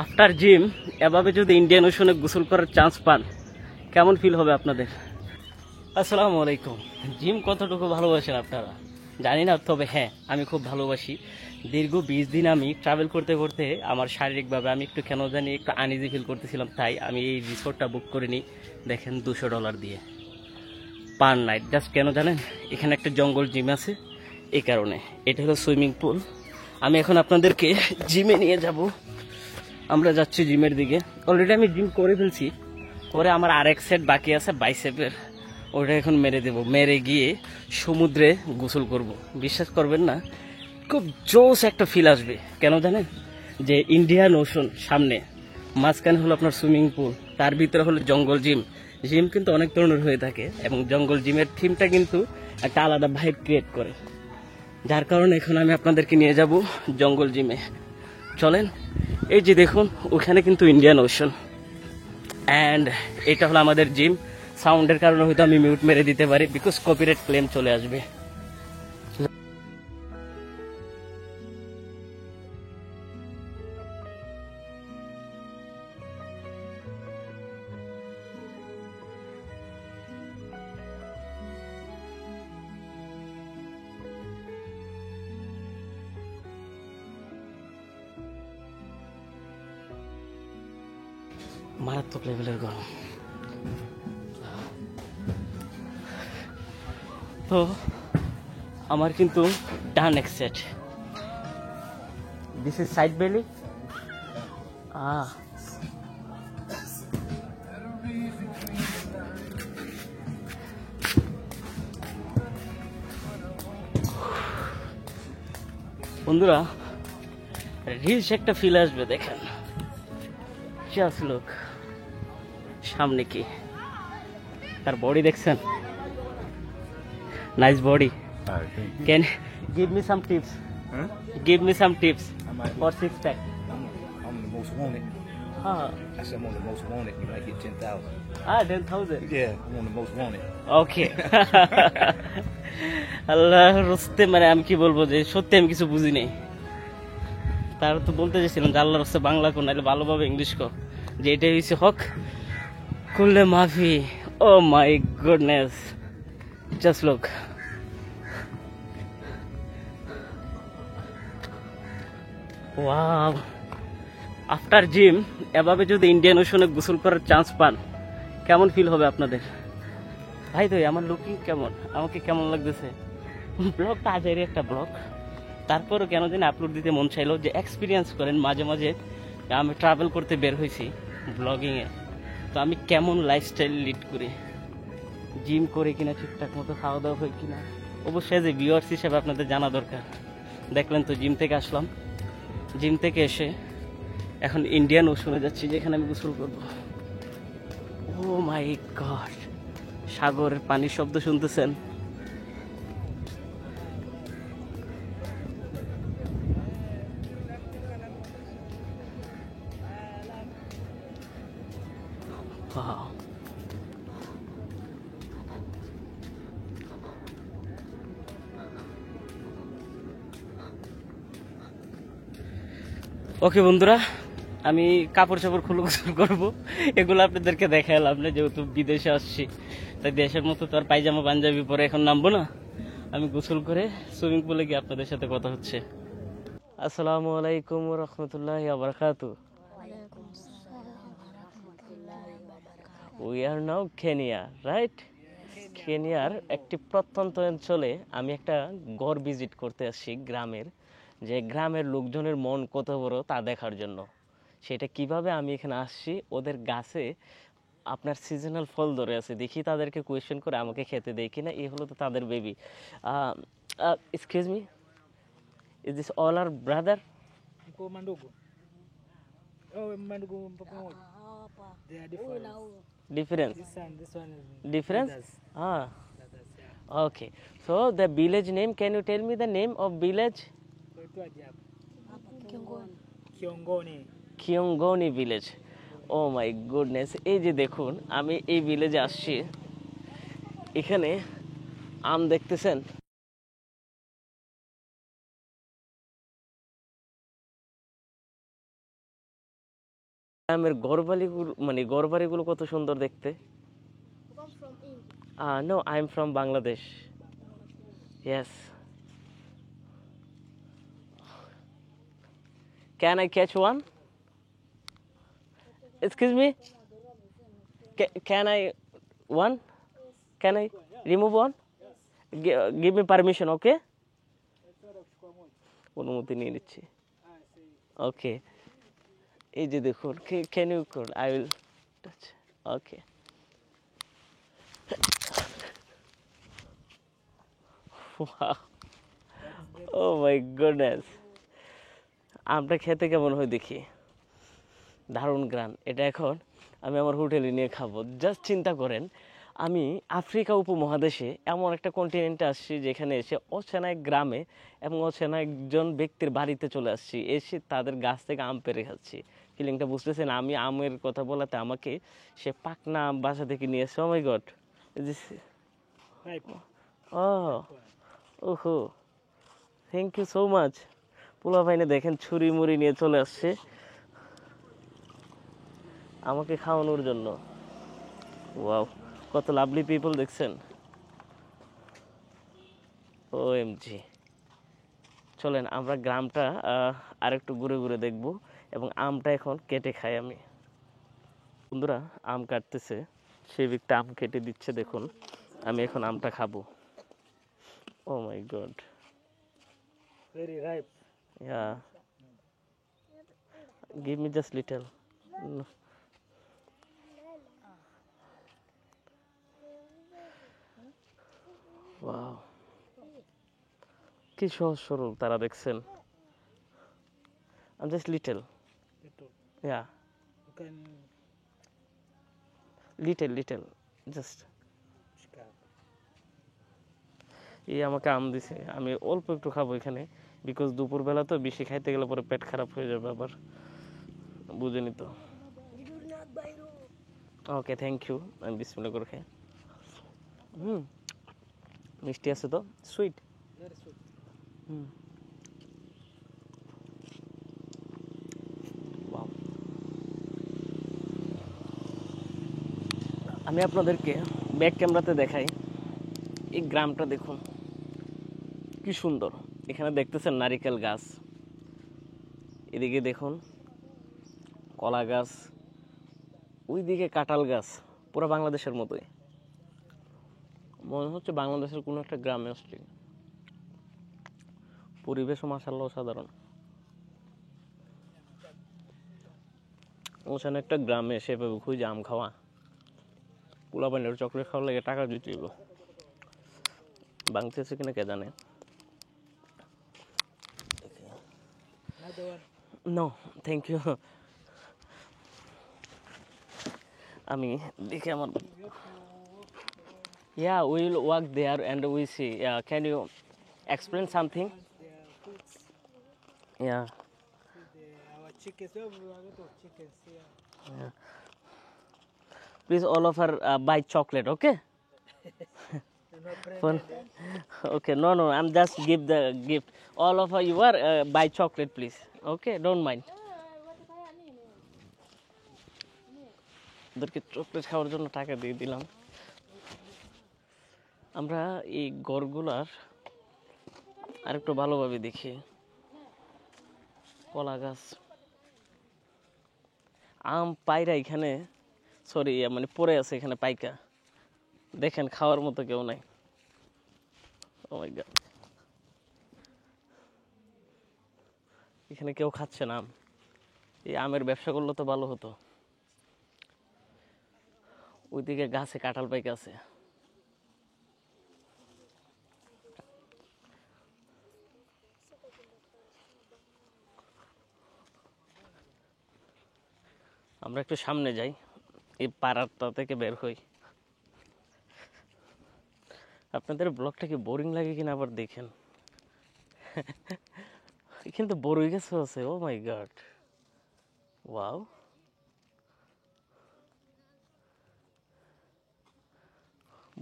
আফটার জিম এভাবে যদি ইন্ডিয়ান ওশনে গোসল করার চান্স পান, কেমন ফিল হবে আপনাদের? আসসালামু আলাইকুম। জিম কতটুকু ভালোবাসেন আপনারা জানি না, তবে হ্যাঁ আমি খুব ভালোবাসি। দীর্ঘ 20 দিন আমি ট্রাভেল করতে করতে আমার শারীরিকভাবে আমি একটু কেন জানি একটু আনইজি ফিল করতেছিলাম, তাই আমি এই রিসোর্টটা বুক করে নিই। দেখেন $200 দিয়ে পার নাইট। জাস্ট কেন জানেন, এখানে একটা জঙ্গল জিম আছে, এই কারণে। এটা হলো সুইমিং পুল। আমি এখন আপনাদেরকে জিমে নিয়ে যাব। আমরা যাচ্ছি জিমের দিকে। অলরেডি আমি জিম করে ফেলছি, করে আমার আরেক সেট বাকি আছে বাইসেপের, ওটা এখন মেরে দেব। মেরে গিয়ে সমুদ্রে গোসল করব। বিশ্বাস করবেন না, খুব জোস একটা ফিল আসবে। কেন জানেন, যে ইন্ডিয়ান ওশন সামনে, মাঝখানে হলো আপনার সুইমিং পুল, তার ভিতরে হলো জঙ্গল জিম। জিম কিন্তু অনেক ধরনের হয়ে থাকে, এবং জঙ্গল জিমের থিমটা কিন্তু একটা আলাদা ভাইব ক্রিয়েট করে, যার কারণে এখন আমি আপনাদেরকে নিয়ে যাব জঙ্গল জিমে। চলেন। এই যে দেখুন, ওখানে কিন্তু ইন্ডিয়ান ওশন, অ্যান্ড এটা হলো আমাদের জিম। সাউন্ডের কারণে হয়তো আমি মিউট মেরে দিতে পারি, বিকজ কপিরাইট ক্লেম চলে আসবে। মারাত্মক লেভেলের গরম। তো আমার কিন্তু ডান এক সেট, দিস ইজ সাইড বেলি। বন্ধুরা, রিচ একটা ফিল আসবে। দেখেন, জাস্ট লুক, সামনে কি তার বডি দেখছেন? Nice body. Can give me some tips? Give me some tips for six pack. I'm the most wanted. I said I'm on the most wanted. You might get 10,000. 10,000. Yeah, I'm on the most wanted. ওকে আল্লাহ রস্তে মানে আমি কি বলবো যে সত্যি আমি কিছু বুঝি নাই। তার তো বলতে চাইছিলাম যে আল্লাহর রস্তে বাংলা কো নাহলে ভালোভাবে ইংলিশ কো, যে এটাই হচ্ছে হক করলে মাফি। Oh my goodness, just look. Wow, after gym এভাবে যদি ইন্ডিয়ান ওশনে গোসল করার চান্স পান কেমন ফিল হবে আপনাদের? ভাই তো আমার লুকিং কেমন, আমাকে কেমন লাগতেছে? ব্লগটা আজেরই একটা ব্লগ, তারপরও কেন জানি আপলোড দিতে মন চাইলো যে এক্সপিরিয়েন্স করেন। মাঝে মাঝে আমি ট্রাভেল করতে বের হয়েছি ব্লগিংয়ে, তো আমি কেমন লাইফস্টাইল লিড করি, জিম করে কিনা, ঠিকঠাক মতো খাওয়া দাওয়া হয় কিনা, অবশ্যই যে ভিউয়ার্স হিসেবে আপনাদের জানা দরকার। দেখলেন তো জিম থেকে আসলাম, জিম থেকে এসে এখন ইন্ডিয়ান ওশনে যাচ্ছি যেখানে আমি গোসল করবো। ও মাই গড, সাগরের পানির শব্দ শুনতেছেন? Wow. ওকে বন্ধুরা, আমি কাপড় চাপড় খুলে গোসল করবো, এগুলো আপনাদেরকে দেখালাম না, যেহেতু বিদেশে আসছি তাই দেশের মতো তো আর পায়জামা পাঞ্জাবি পরে এখন নামবো না। আমি গোসল করে সুইমিং পুলে গিয়ে আপনাদের সাথে কথা হচ্ছে। আসসালামু আলাইকুম রহমতুল্লাহ বারাকাতু। We are now Kenya, right? কেনিয়ার একটি প্রত্যন্ত অঞ্চলে আমি একটা গড় ভিজিট করতে আসছি, গ্রামের, যে গ্রামের লোকজনের মন কত বড় তা দেখার জন্য। সেটা কিভাবে আমি এখানে আসছি, ওদের গাছে আপনার সিজনাল ফল ধরে আছে, দেখি তাদেরকে কোয়েশ্চেন করে আমাকে খেতে দেয় কিনা। এই হলো তো তাদের baby. Excuse me, is this all are brother? Mandugu. Oh, Mandugu pamoja. They are different. Difference? This one is Difference? brothers. Ah, Brothers, yeah. okay. So the village name, can you tell me the name of village? Kuitwaje hapa? Kiongoni. Kiongoni village. Oh my goodness, এই যে দেখুন আমি এই ভিলেজে আসছি, এখানে আম দেখতেছেন, আমের ঘরবাড়িগুলো, মানে ঘরবাড়িগুলো কত সুন্দর দেখতে। No, I am from Bangladesh. Yes. Can I catch one? Excuse me? Can I one? Can I remove one? Give me permission, okay? অনুমতি নিয়ে নিচ্ছি। ওকে, এই যে দেখুন, can you call? I will touch. Okay. Wow. Oh my goodness. আমটা খেতে কেমন হয় দেখি, দারুণ গ্রান। এটা এখন আমি আমার হোটেলে নিয়ে খাবো। জাস্ট চিন্তা করেন, আমি আফ্রিকা উপমহাদেশে এমন একটা কন্টিনেন্টে আসছি যেখানে এসে অচেনা এক গ্রামে এবং অচেনা একজন ব্যক্তির বাড়িতে চলে আসছি, এসে তাদের গাছ থেকে আম পেড়ে খাচ্ছি। ফিলিংটা বুঝতেছেন? আমি আমের কথা বলাতে আমাকে সে পাকনা আম বাসা থেকে নিয়ে এসে, ও মাই গড, ওহো, থ্যাংক ইউ সো মাচ। পোলা ভাইনে দেখেন ছুরি মুড়ি নিয়ে চলে আসছে আমাকে খাওয়ানোর জন্য। ওয়াও, কত লাভলি পিপল দেখছেন। ওএমজি, চলেন আমরা গ্রামটা আরেকটু ঘুরে ঘুরে দেখব এবং আমটা এখন কেটে খাই আমি। বন্ধুরা আম কাটতেছে, সেই ব্যক্তি আম কেটে দিচ্ছে, দেখুন আমি এখন আমটা খাবো। ও my god, Very ripe. yeah, give me just little. No. Wow, কি সহজ সরল তারা, দেখছেন? I'm just little. Little. Yeah, You can little, just. scab. এই আমাকে আম দিছে, আমি অল্প একটু খাবো এখানে, বিকজ দুপুরবেলা তো বেশি খাইতে গেলে পরে পেট খারাপ হয়ে যাবে আবার, বুঝেনি তো। ওকে, থ্যাংক ইউ। আমি বিসমিল্লাহ করে খাই। মিষ্টি আছে তো, সুইট। Wow. আমি আপনাদেরকে ব্যাক ক্যামেরাতে দেখাই। এই গ্রামটা দেখুন কি সুন্দর। এখানে দেখতেছেন নারিকেল গাছ, এদিকে দেখুন কলা গাছ, ওইদিকে কাঁঠাল গাছ, পুরো বাংলাদেশের মতোই মনে হচ্ছে, বাংলাদেশের কোনো একটা গ্রামে আসছি। পরিবেশও মাশাআল্লাহ অসাধারণ। ওখানে একটা গ্রামে সেভাবে খুঁজে আম খাওয়া, পোলা পানির চকলেট খাওয়ার লাগে টাকা দিতে হইব। বাংলাদেশে কিনা কে জানে। No thank you. আমি দেখে আমার Yeah, we will walk there and we see. Can you explain something? Yeah. Our chickens, we have a lot of chickens here. Please, all of her buy chocolate, okay? Fun. Okay, no, I'm just give the gift. All of her, you are buy chocolate, please. Okay, don't mind. ওদেরকে চকলেট খাওয়ার জন্য টাকা দিয়ে দিলাম। আমরা এই গড়গুলার আরেকটু ভালোভাবে দেখি। কলা গাছ, আম পায়রা এখানে, সরি মানে পড়ে আছে এখানে পাইকা। দেখেন খাওয়ার মতো কেউ নাই। ও মাই গড, এখানে কেউ খাচ্ছে না আম। এই আমের ব্যবসা করলে তো ভালো হতো। ওইদিকে গাছে কাঁঠাল পাইকা আছে। আমরা একটু সামনে যাই, এই পাড়াটা থেকে বের হই। আপনাদের ব্লগটা কি বোরিং লাগে কিনা আবার দেখেন। কিন্তু বড়ই গাছও আছে। ও মাই গড, ওয়াও।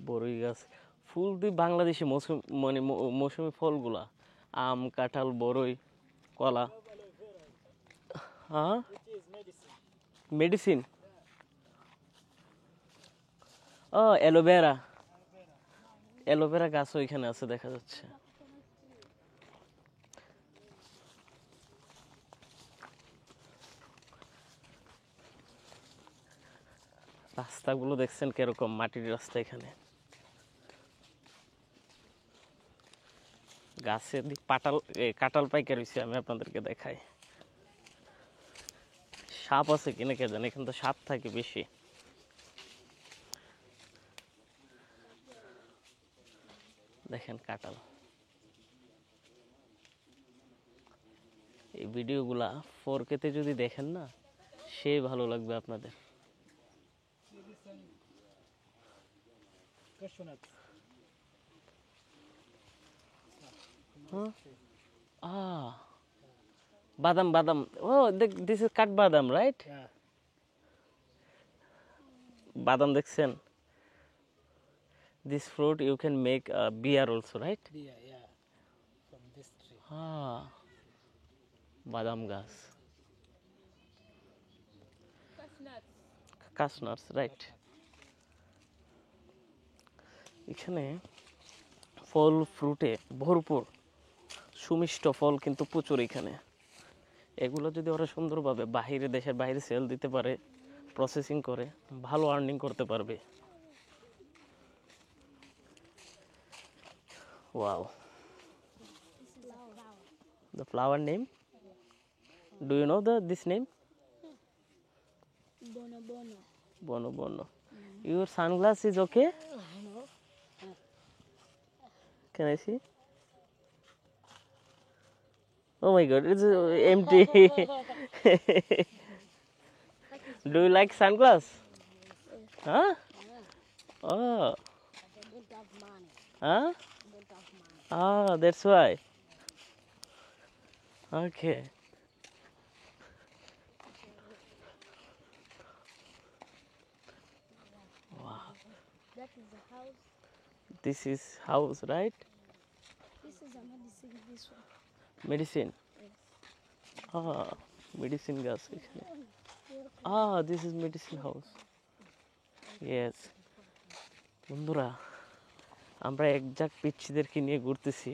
বড়ই গাছ, ফুল দিয়ে বাংলাদেশি মৌসুমি ফলগুলা, আম, কাঁঠাল, বড়ই, কলা। হ্যাঁ, মেডিসিন। ও অ্যালোভেরা, অ্যালোভেরা গাছও এখানে আছে দেখা যাচ্ছে। রাস্তাগুলো দেখছেন কিরকম, মাটির রাস্তা। এখানে গাছের দিক কাঁঠাল পাইকা রয়েছে। আমি আপনাদেরকে দেখাই। সাপ আছে কিনা কে জানে, এখানে তো সাপ থাকে বেশি। দেখেন কাঁঠাল। এই ভিডিওগুলা 4K তে যদি দেখেন না, সে ভালো লাগবে আপনাদের। বাদাম, বাদাম। ও দিস ইজ কাঠ বাদাম, রাইট? বাদাম দেখছেন? This fruit you can make beer also, right? Beer, yeah, from this tree. বাদাম গাছ, কাশনাটস, রাইট। এখানে ফল ফ্রুটে ভরপুর, সুমিষ্ট ফল কিন্তু প্রচুর এখানে। এগুলো যদি ওরা সুন্দরভাবে দেশের বাইরে সেল দিতে পারে, প্রসেসিং করে, ভালো আর্নিং করতে পারবে। Wow. The flower name? Do you know this name? Bono bono. Bono bono. Your sunglass is okay? Can I see? Oh my God, it's empty. Do you like sunglass? Huh? Oh. I don't have money. Huh? I don't have money. Ah, that's why. Okay. That is a house. This is house, right? This is a medicine. This one. Medicine. Yes. Ah, medicine gas. This is medicine house. Yes. বন্ধুরা, আমরা একজাক পিচ্ছিদেরকে নিয়ে ঘুরতেছি।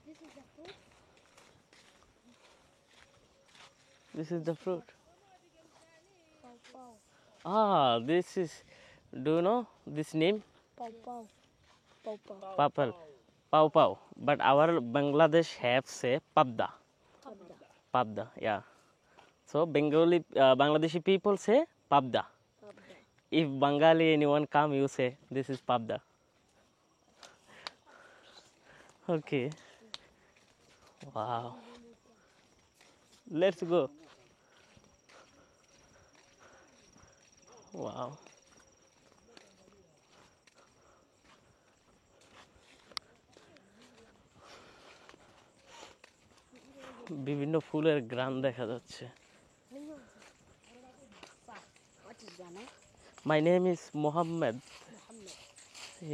This is a fruit. This is the fruit. Pau. This is, do you know this name? Pau pau. Pau pau. Papal. Pau pau. But our Bangladesh have say pabda. Pabda. Pabda, yeah. So Bangladeshi people say pabda. Pabda. If Bengali anyone come, you say this is pabda. Okay. Wow. Let's go. Wow. বিভিন্ন ফুলের গ্রাম দেখা যাচ্ছে। What is your name? My name is Mohammed. Muhammad.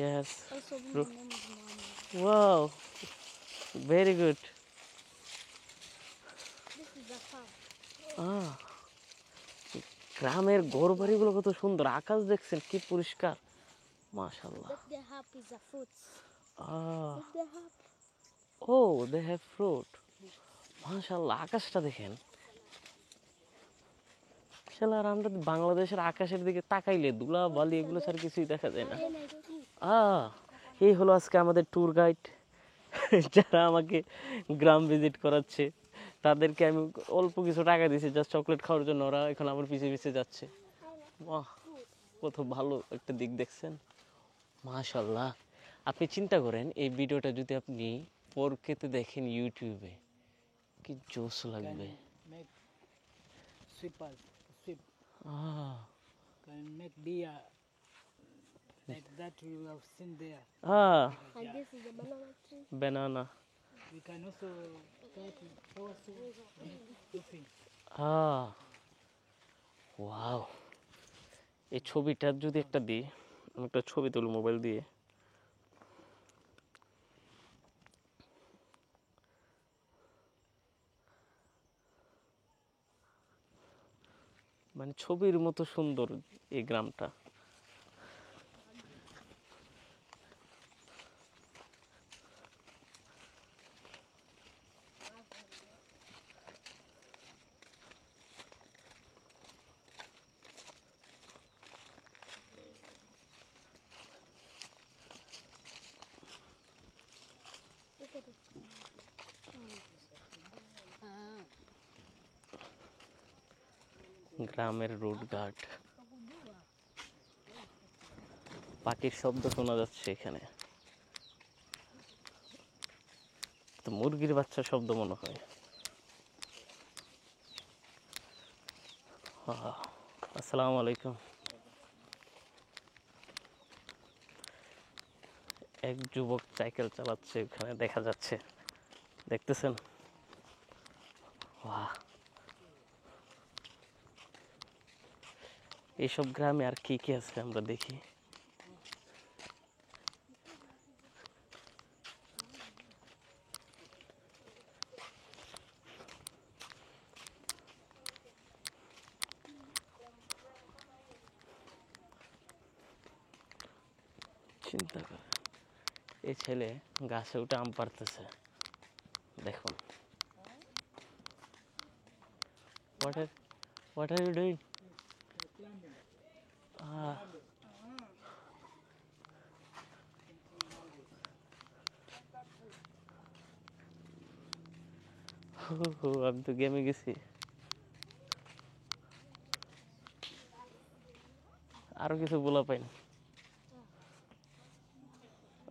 Yes. Also, my name is Muhammad. Wow. Very good. This is a farm. গ্রামের ঘর বাড়িগুলো কত সুন্দর, আকাশ দেখছেন কি পরিষ্কার, মাশাআল্লাহ। That they have is a fruits. Ah, That they have. oh, they have fruit. মাশাআল্লাহ, আকাশটা দেখেন। শালার আমরা বাংলাদেশের আকাশের দিকে তাকাইলে ধুলা বালি এগুলো ছাড়া কিছুই দেখা যায় না। এই হলো আজকে আমাদের ট্যুর গাইড যারা আমাকে গ্রাম ভিজিট করাচ্ছে। তাদেরকে আমি অল্প কিছু টাকা দিয়েছি জাস্ট চকলেট খাওয়ার জন্য, ওরা এখন আমার পিছে পিছে যাচ্ছে। বাহ, কত ভালো একটা দিক দেখছেন, মাশাআল্লাহ। আপনি চিন্তা করেন এই ভিডিওটা যদি আপনি 4K-তে দেখেন ইউটিউবে, কি জোশ লাগবে। Make sweepers, sweep, Ah, can make beer like that we have seen there. And this is a banana tree. banana. We can also start with also roofing. Wow, এই ছবিটা যদি একটা দিই, আমি একটা ছবি তুলি মোবাইল দিয়ে। মানে ছবির মতো সুন্দর এই গ্রামটা। Look at it. গ্রামের রোড ঘাট, পাখির শব্দ শোনা যাচ্ছে এখানে, তো মুরগির বাচ্চার শব্দ মনে হয়। আসসালামু আলাইকুম। এক যুবক সাইকেল চালাচ্ছে ওখানে দেখা যাচ্ছে, দেখতেছেন? বাহ, এইসব গ্রামে আর কি কি আছে আমরা দেখি। চিন্তা করে এই ছেলে গাছে উঠে আম পাড়তেছে, দেখুন। What are you doing? আমি তো গেমে গেছি। আরো কিছু বলা পাই না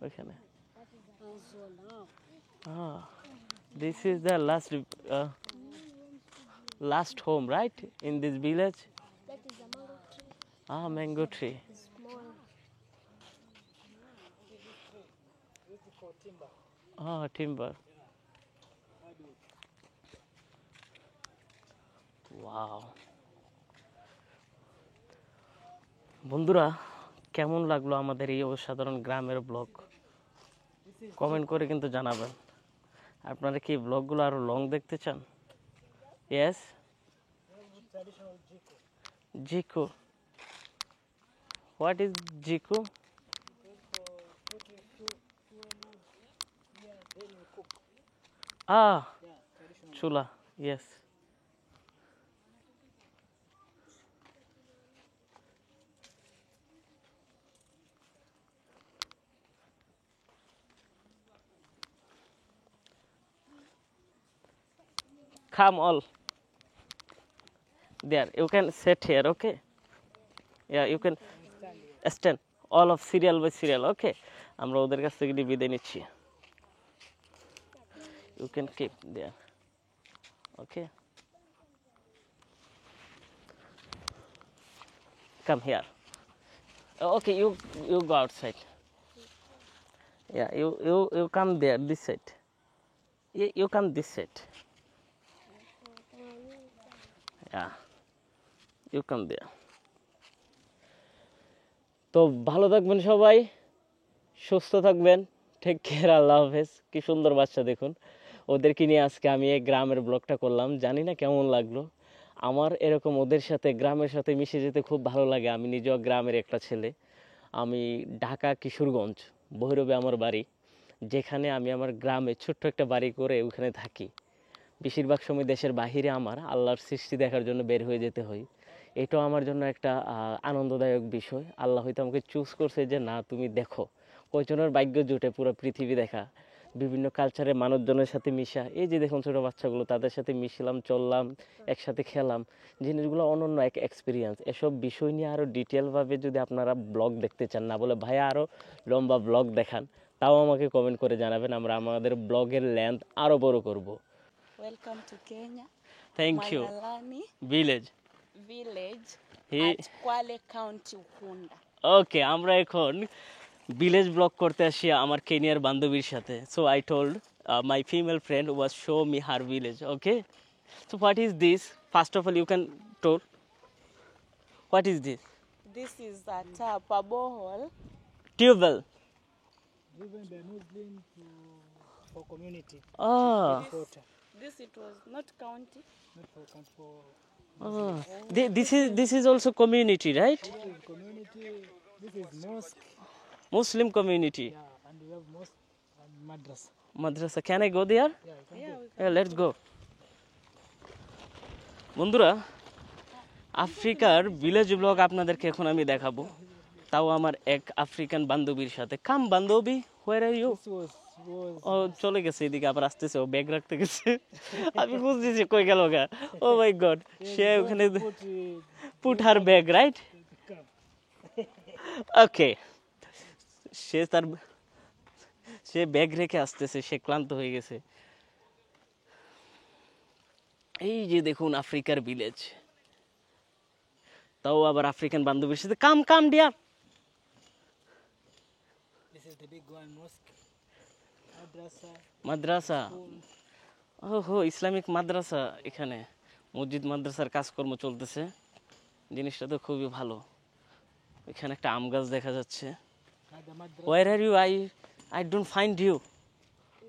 ওইখানে। This is the last home, right, in this village? That is a mango tree. Mango tree. It's small. Timber. Wow. বন্ধুরা, কেমন লাগলো আমাদের এই অসাধারণ গ্রামের ব্লগ কমেন্ট করে কিন্তু জানাবেন। আপনারা কি ব্লগগুলো আরো লং দেখতে চান? ইয়েস, জিকো। হোয়াট ইজ জিকো? চুলা, yes. Come all. There, you can sit here, okay? Yeah, you can stand. All of serial by serial, okay? আমরা ওদের কাছ থেকে বিদায় নিচ্ছি। You can keep there, okay? Come here. Okay, you go outside. Yeah, you come there, this side. You come this side. Yeah, you come there. তো ভালো থাকবেন সবাই, সুস্থ থাকবেন, টেক কেয়ার, আল্লাহ হাফেজ। কি সুন্দর বাচ্চা দেখুন, ওদেরকে নিয়ে আজকে আমি এই গ্রামের ব্লগটা করলাম। জানি না কেমন লাগলো। আমার এরকম ওদের সাথে গ্রামের সাথে মিশে যেতে খুব ভালো লাগে। আমি নিজেও গ্রামের একটা ছেলে। আমি ঢাকা কিশোরগঞ্জ ভৈরবে আমার বাড়ি, যেখানে আমি আমার গ্রামে ছোট্ট একটা বাড়ি করে ওখানে থাকি। বেশিরভাগ সময় দেশের বাহিরে আমার আল্লাহর সৃষ্টি দেখার জন্য বের হয়ে যেতে হয়। এটাও আমার জন্য একটা আনন্দদায়ক বিষয়। আল্লাহ হয়তো আমাকে চুজ করছে যে না, তুমি দেখো। কয়জনের ভাগ্য জুটে পুরো পৃথিবী দেখা, বিভিন্ন কালচারের মানুষজনের সাথে মিশা। এই যে দেখুন ছোটো বাচ্চাগুলো, তাদের সাথে মিশলাম, চললাম, একসাথে খেলাম। জিনিসগুলো অনন্য এক এক্সপিরিয়েন্স। এসব বিষয় নিয়ে আরও ডিটেলভাবে যদি আপনারা ব্লগ দেখতে চান, না বলে ভাইয়া আরও লম্বা ব্লগ দেখান, তাও আমাকে কমেন্ট করে জানাবেন। আমরা আমাদের ব্লগের লেন্থ আরও বড় করব। Welcome to Kenya. Thank you. Malalani village at Kwale County, Ukunda. Okay, আমরা এখন ভিলেজ ব্লগ করতে আসি আমার কেনিয়ার বান্ধবীর সাথে। So I told my female friend was show me her village. Okay, so what is this? First of all you can tell what is this? This is a tap, a borehole. Tube well. Given the Muslim for community. Water. This it was not county. Not for for This is also community, right? this is community. This is mosque. Muslim community. Yeah, and we have mosque and madrasa. Madrasa. Can I go there? Yeah, you can go. Yeah, let's go. বন্ধুরা, আফ্রিকার ভিলেজ ব্লগ আপনাদেরকে এখন আমি দেখাবো, তাও আমার এক আফ্রিকান বান্ধবীর সাথে। কাম বান্ধবী, হোয়ার আর ইউ? This was ও চলে গেছে এদিকে, আবার আসতেছে, ও ব্যাগ রাখতে গেছে। আমি বুঝতেছি কই গেল গা। ও মাই গড, সে ওখানে পুট হার ব্যাগ, রাইট? ওকে, সে ব্যাগ রেখে আসতেছে, সে ক্লান্ত হয়ে গেছে। এই যে দেখুন আফ্রিকার ভিলেজ, তাও আবার আফ্রিকান বান্ধবীর সাথে। Come dear. This is the big one, mosque, madrasa. মাদ্রাসা, ওহো, ইসলামিক মাদ্রাসা। এখানে মসজিদ মাদ্রাসার কাজকর্ম চলতেছে। জিনিসটা তো খুবই ভালো। এখানে একটা আম গাছ দেখা যাচ্ছে। At the madrasa. Where are you? I don't find you.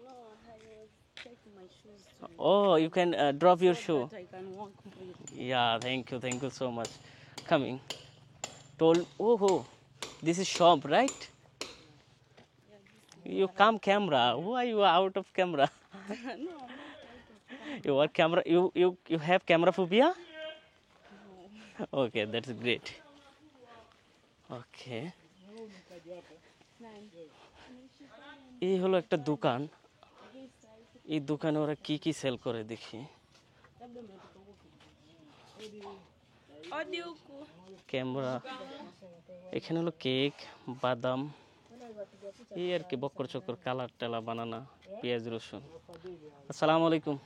No, I was taking my shoes to Oh, you can drop your shoe. that I can walk freely. Yeah, thank you so much. Coming. Told, oh, this is shop, right? You come camera. Why you are out of camera? No, You are camera. You have camera phobia? Okay, that's great. Okay. এই হলো একটা দোকান। এই দোকানে ওরা কি কি সেল করে দেখি। ক্যামেরা, এখানে হলো কেক, বাদাম, এই আর কি, বক্কর চক্কর, কালার টালা বানানা, পেঁয়াজ রসুন। আসসালামু আলাইকুম।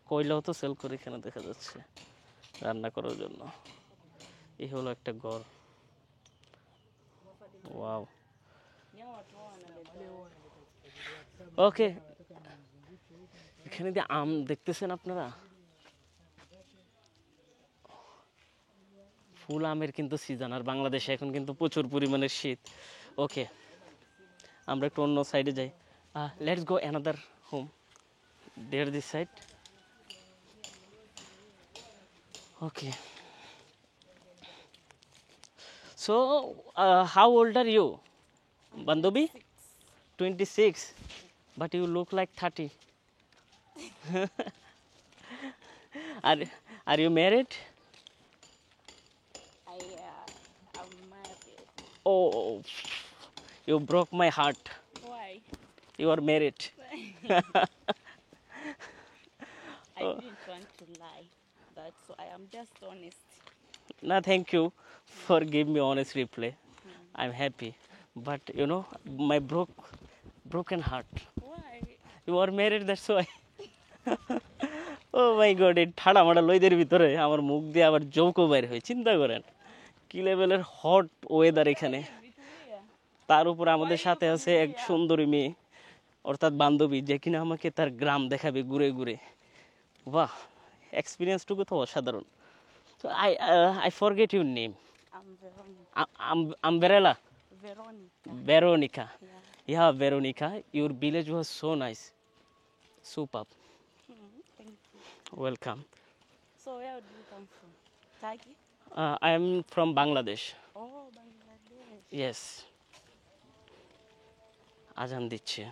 কয়লাও তো সেল করে এখানে দেখা যাচ্ছে রান্না করার জন্য। এই হলো একটা ঘর। ওয়াও। ওকে, এখানে দিয়ে আম দেখতেছেন আপনারা, ফুল আমের কিন্তু সিজন, আর বাংলাদেশে এখন কিন্তু প্রচুর পরিমাণে শীত। ওকে, আমরা একটু অন্য সাইডে যাই। Let's go another home, there this side. Okay, so how old are you, বান্ধবী? 26, but you look like 30. Are you married? I'm married. Oh, you broke my heart. Why? You are married. I didn't want to lie. That's why I'm just honest. No, thank you for giving me honest reply. I'm happy, but you know my broken heart. Why? You are married, that's why. Oh my god, এই ঠাডা মাডা লইদের ভিতরে আমার মুখ দিয়ে আবার জোকও বাইর হয়, চিন্তা করেন কি লেভেলের হট ওয়েদার এখানে। তার উপর আমাদের সাথে আছে এক সুন্দরী মেয়ে, অর্থাৎ বান্ধবী, যে কিনা আমাকে তার গ্রাম দেখাবে ঘুরে ঘুরে। বাহ, এক্সপিরিয়েন্সটুকু তো অসাধারণ। So I forget your name. I'm Veronica. Umbrella. Veronica. Veronica. Yeah. Yeah, Veronica. Your village was so nice. Superb. Thank you. Welcome. So where do you come from? Turkey? I am from Bangladesh. Oh, Bangladesh. Yes. আজান দিচ্ছে।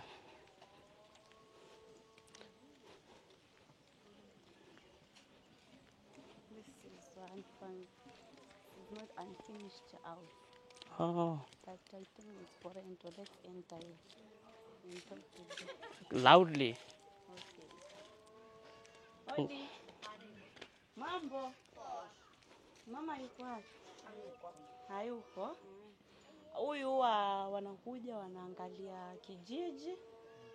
This is it's not unfinished house. Oh, But I think it's for rental. Let's enter it. And talk to them. loudly. Okay. Odi. Mambo. Mama yuko wapi? Hayuko. Huyu wanakuja wanaangalia kijiji,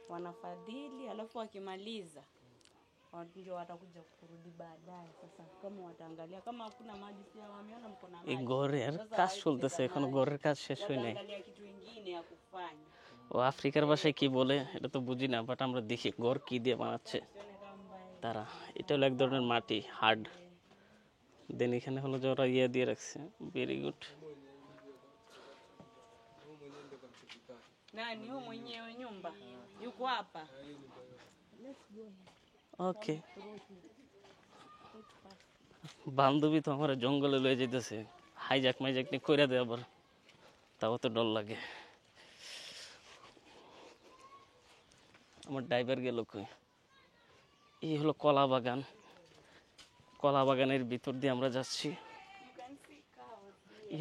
wanafadhili, alafu wakimaliza ndio watakuja kurudi baadaye. Sasa kama wataangalia kama hakuna maji, pia wameona mko na এই maji. ঘরের কাজ চলতেছে, এখনো ঘরের কাজ শেষ হয় নাই। Wataangalia kitu kingine ya kufanya. ও আফ্রিকার ভাষায় কি বলে এটা তো বুঝি না, বাট আমরা দেখি ঘর কি দিয়ে বানাচ্ছে তারা। এটা হলো এক ধরনের মাটি, হার্ড। দেন এখানে হলো যে ওরা ইয়ে দিয়ে রাখছে, very good. Nani huyu mwenyewe nyumba? Yuko hapa. ওকে, বান্ধবী তো আমার জঙ্গলে লয়ে যেতেছে, হাইজাক মাইজাক নিয়ে কইরা দেয় আবার, তাও তো ডর লাগে। আমার ড্রাইভার গেল কই? এই হলো কলা বাগান, কলা বাগানের ভিতর দিয়ে আমরা যাচ্ছি।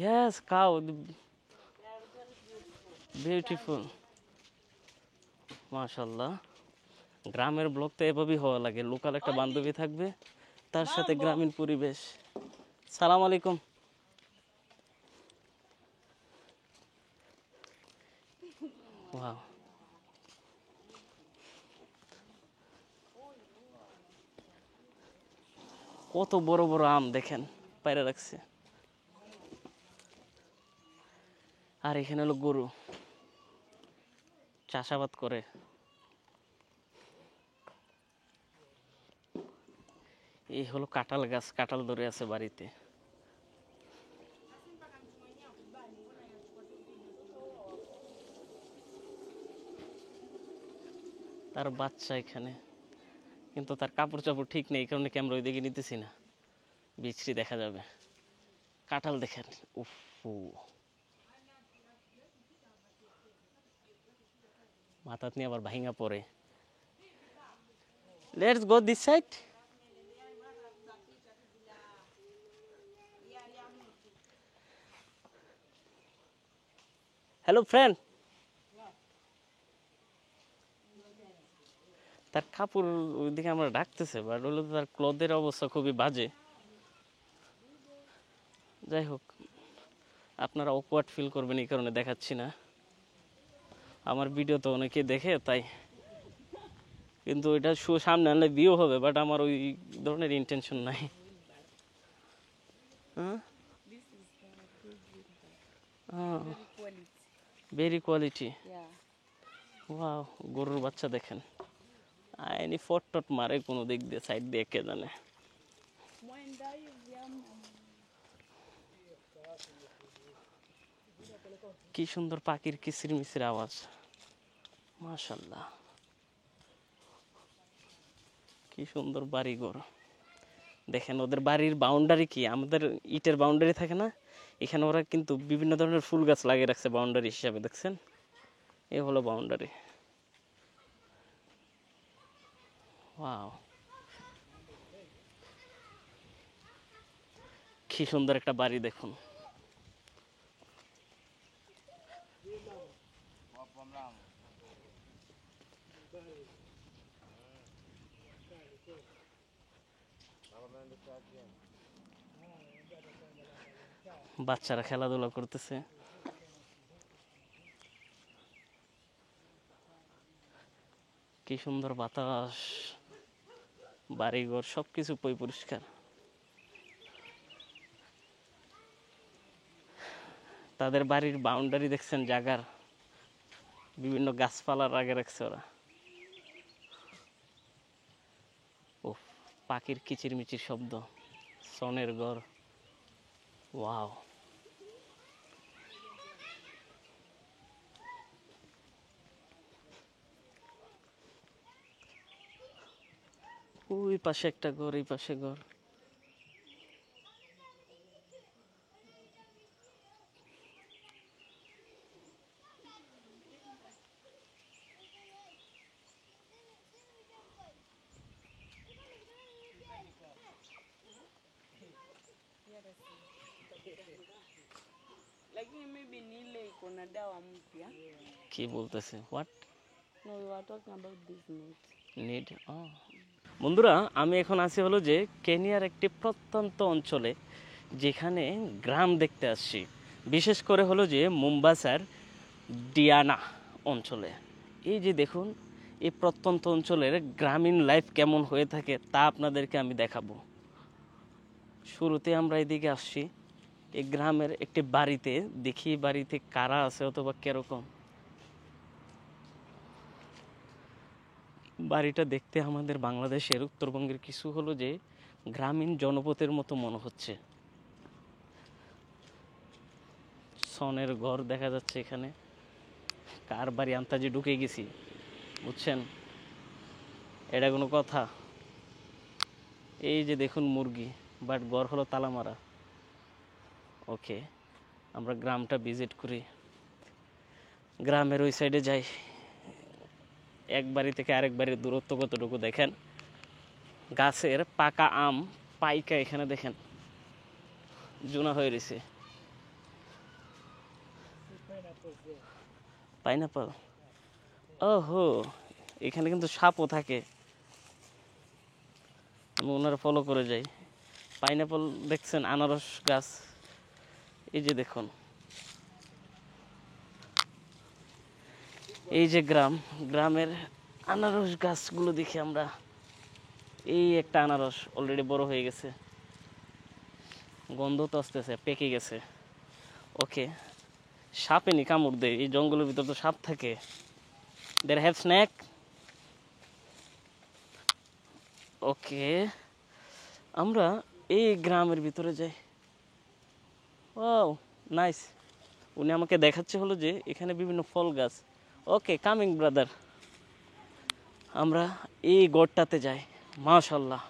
ইয়েস, কাউ, বিউটিফুল, মাশাআল্লাহ। গ্রামের ব্লগ তো এভাবেই হওয়া লাগে, লোকাল একটা বান্ধবী থাকবে, তার সাথে গ্রামীণ পরিবেশ। সালাম আলাইকুম। ওয়াও, কত বড় বড় আম দেখেন পায়রা রাখছে। আর এখানে হলো গরু, চাষাবাদ করে। এই হলো কাঁঠাল গাছ, কাঁঠাল ধরে আছে বাড়িতে। তার বাচ্চা এখানে, কিন্তু তার কাপড় চাপড় ঠিক নেই, এই কারণে ক্যামেরা ওই দিকে নিতেছি না, বিচ্ছিরি দেখা যাবে। কাঁঠাল দেখেন, উফ, মাথাত নিয়ে আবার ভাঙা পড়ে। Let's go this side. Hello friend. তার কাপড় ওইদিকে আমরা ডাকতেছে, বাট হলো তার ক্লথের অবস্থা খুবই বাজে। যাই হোক, আপনারা অকওয়ার্ড ফিল করবেন এই কারণে দেখাচ্ছি না। আমার ভিডিও তো অনেকে দেখে তাই, কিন্তু এটা সামনে আনলে ভিউ হবে, বাট আমার ওই ধরনের ইন্টেনশন নাই। Very quality. ওয়াও, গরুর বাচ্চা দেখেন, আইনি ফট টট মারে কোনো দিক দিয়ে, সাইড দিয়ে কে জানে। কি সুন্দর পাখির কিচির মিচির আওয়াজ, মাশাল্লাহ। কি সুন্দর বাড়িঘর দেখেন, ওদের বাড়ির বাউন্ডারি কি আমাদের ইটের বাউন্ডারি থাকে না, এখানে ওরা কিন্তু বিভিন্ন ধরনের ফুল গাছ লাগিয়ে রাখছে বাউন্ডারি হিসাবে, দেখছেন? এ হলো বাউন্ডারি। ওয়াও, কি সুন্দর একটা বাড়ি দেখুন। বাচ্চারা খেলাধুলা করতেছে। কি সুন্দর বাতাস, বাড়িঘর সবকিছু পরিষ্কার। তাদের বাড়ির বাউন্ডারি দেখছেন, জায়গার বিভিন্ন গাছপালার আগে রাখছে ওরা। ও, পাখির কিচিরমিচির শব্দ, সনের ঘর। ওয়াও, ওই পাশে একটা ঘর, এই পাশে ঘর। Lakini maybe ni ile iko na dawa mpya. কি বলতেছে? What No, we were talking about this net. Need? বন্ধুরা, আমি এখন আছি হলো যে কেনিয়ার একটি প্রত্যন্ত অঞ্চলে, যেখানে গ্রাম দেখতে আসছি, বিশেষ করে হলো যে মোম্বাসার ডিয়ানা অঞ্চলে। এই যে দেখুন, এই প্রত্যন্ত অঞ্চলের গ্রামীণ লাইফ কেমন হয়ে থাকে তা আপনাদেরকে আমি দেখাবো। শুরুতে আমরা এদিকে আসছি, এই গ্রামের একটি বাড়িতে, দেখি বাড়িতে কারা আছে অথবা কিরকম। বাড়িটা দেখতে আমাদের বাংলাদেশের উত্তরবঙ্গের কিছু হলো যে গ্রামীণ জনপদের মতো মনে হচ্ছে। সনের ঘর দেখা যাচ্ছে এখানে। কার বাড়ি আন্তাজে ঢুকে গেছি, বুঝছেন? এটা কোনো কথা? এই যে দেখুন মুরগি, বাট ঘর হলো তালা মারা। ওকে, আমরা গ্রামটা ভিজিট করি, গ্রামের ওই সাইডে যাই। এক বাড়ি থেকে আরেক বাড়ির দূরত্ব কতটুকু দেখেন। গাছের পাকা আম পাইকা এখানে দেখেন জুনা হয়ে রয়েছে। পাইনাপল, ওহো, এখানে কিন্তু সাপও থাকে। আমি ওনারা ফলো করে যাই। পাইনাপল দেখছেন, আনারস গাছ, এই যে দেখুন, এই যে গ্রামের আনারস গাছগুলো দেখি আমরা। এই একটা আনারস অলরেডি বড় হয়ে গেছে, গন্ধ তো আসতেছে, পেকে গেছে। ওকে, সাপে নি কামড় দেয়, এই জঙ্গলের ভিতর তো সাপ থাকে। দের হ্যাভ স্ন্যাক। ওকে, আমরা এই গ্রামের ভিতরে যাই। ও নাইস, উনি আমাকে দেখাচ্ছে হলো যে এখানে বিভিন্ন ফল গাছ। ওকে, কামিং ব্রাদার। আমরা এই গড়টাতে যাই। মাশাল্লাহ,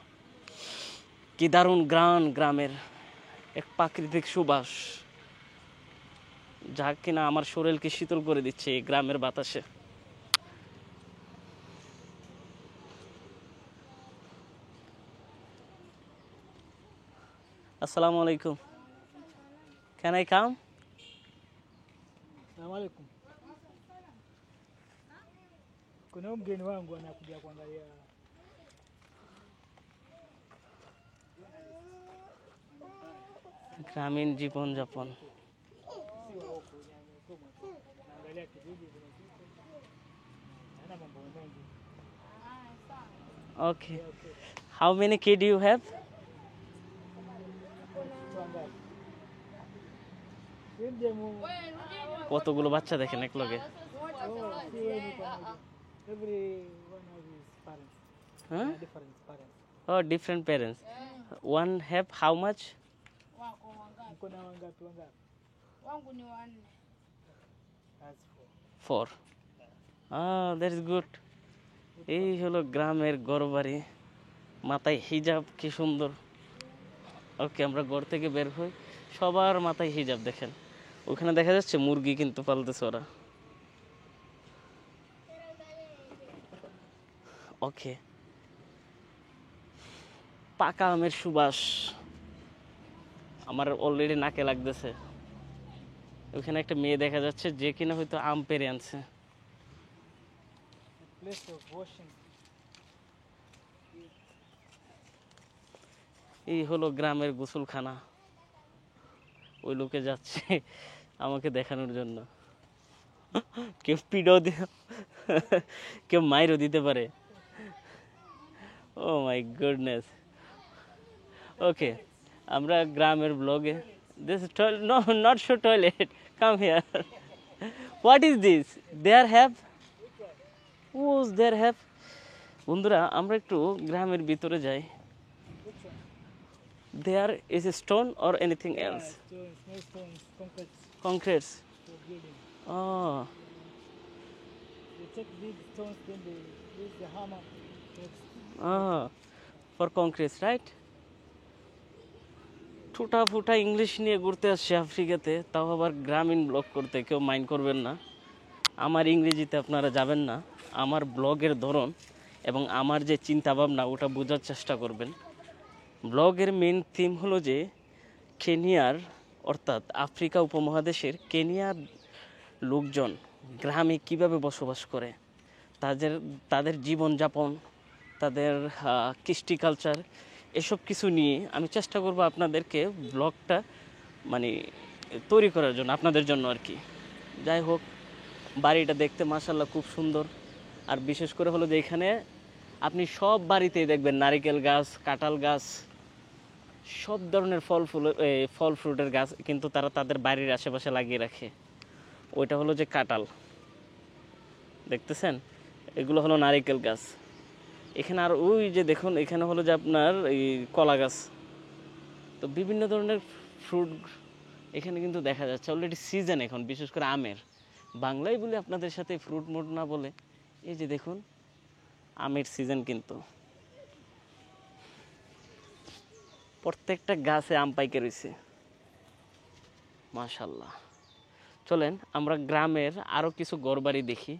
কি দারুণ গ্রামের এক প্রাকৃতিক সুবাস, যা কিনা আমার শরীরকে শীতল করে দিচ্ছে এই গ্রামের বাতাসে। আসসালামু alaykum. Can I come? Assalamu alaikum. Kuna mgeni wangu anakuja kuangalia. গ্রামীণ জীবনযাপন। Naangalia kijiji kuna kitu. Hana mambo mengi. Okay. How many kids do you have? কতগুলো বাচ্চা দেখেন এক লগে? Huh? Oh, different parents. One have how much? Wangu ni wanne. That's four. 4 that is good. এই হলো গ্রামের ঘরবাড়ি, মাথায় হিজাব, কি সুন্দর। ওকে, আমরা ঘর থেকে বের হই, সবার মাথায় হিজাব। দেখেন ওখানে দেখা যাচ্ছে মুরগি কিন্তু পালতেছে ওরা। ওকে, পাকা আমের সুবাস আমার অলরেডি নাকে লাগতেছে। ওখানে একটা মেয়ে দেখা যাচ্ছে যে কিনা হয়তো আম পেরে আনছে। A place of washing. এই হলো গ্রামের গোসলখানা। ওই লোকে যাচ্ছে আমাকে দেখানোর জন্য। কেউ পিডও কেউ মাইরও দিতে পারে। ও মাই গুডনেস। ওকে, আমরা গ্রামের ব্লগে this no not show toilet, come here. What is this? There have was there have. বন্ধুরা, আমরা একটু গ্রামের ভিতরে যাই। There is a stone or anything else? Stones, small stones, concrete Concretes. for building. Oh, They take big stones, then they use the hammer. for concretes, right? ঠুটা ফুটা ইংলিশ নিয়ে ঘুরতে আসছে আফ্রিকাতে, তাও আবার গ্রামীণ ব্লগ করতে। কেউ মাইন্ড করবেন না, আমার ইংরেজিতে আপনারা যাবেন না। আমার ব্লগের ধরন এবং আমার যে চিন্তা ভাবনা ওটা বোঝার চেষ্টা করবেন। ব্লগের মেন থিম হলো যে কেনিয়ার অর্থাৎ আফ্রিকা উপমহাদেশের কেনিয়ার লোকজন গ্রামে কিভাবে বসবাস করে, তাদের জীবনযাপন, তাদের কৃষ্টি কালচার, এসব কিছু নিয়ে আমি চেষ্টা করব আপনাদেরকে ব্লগটা মানে তৈরি করার জন্য, আপনাদের জন্য আর কি। যাই হোক, বাড়িটা দেখতে মাশাআল্লাহ খুব সুন্দর। আর বিশেষ করে হলো যে এখানে আপনি সব বাড়িতেই দেখবেন নারিকেল গাছ, কাঁঠাল গাছ, সব ধরনের ফল ফ্রুটের গাছ কিন্তু তারা তাদের বাড়ির আশেপাশে লাগিয়ে রাখে। ওইটা হলো যে কাঁঠাল, দেখতেছেন, এগুলো হলো নারিকেল গাছ। এখানে আর ওই যে দেখুন, এখানে হলো যে আপনার এই কলা গাছ। তো বিভিন্ন ধরনের ফ্রুট এখানে কিন্তু দেখা যাচ্ছে। অলরেডি সিজন এখন, বিশেষ করে আমের। বাংলায় বলে আপনাদের সাথে ফ্রুট মোট না বলে, এই যে দেখুন আমের সিজন কিন্তু। প্রত্যেকটা গাছে আম পাইকে রয়েছে মাশাআল্লাহ। চলেন আমরা গ্রামের আরও কিছু ঘরবাড়ি দেখি।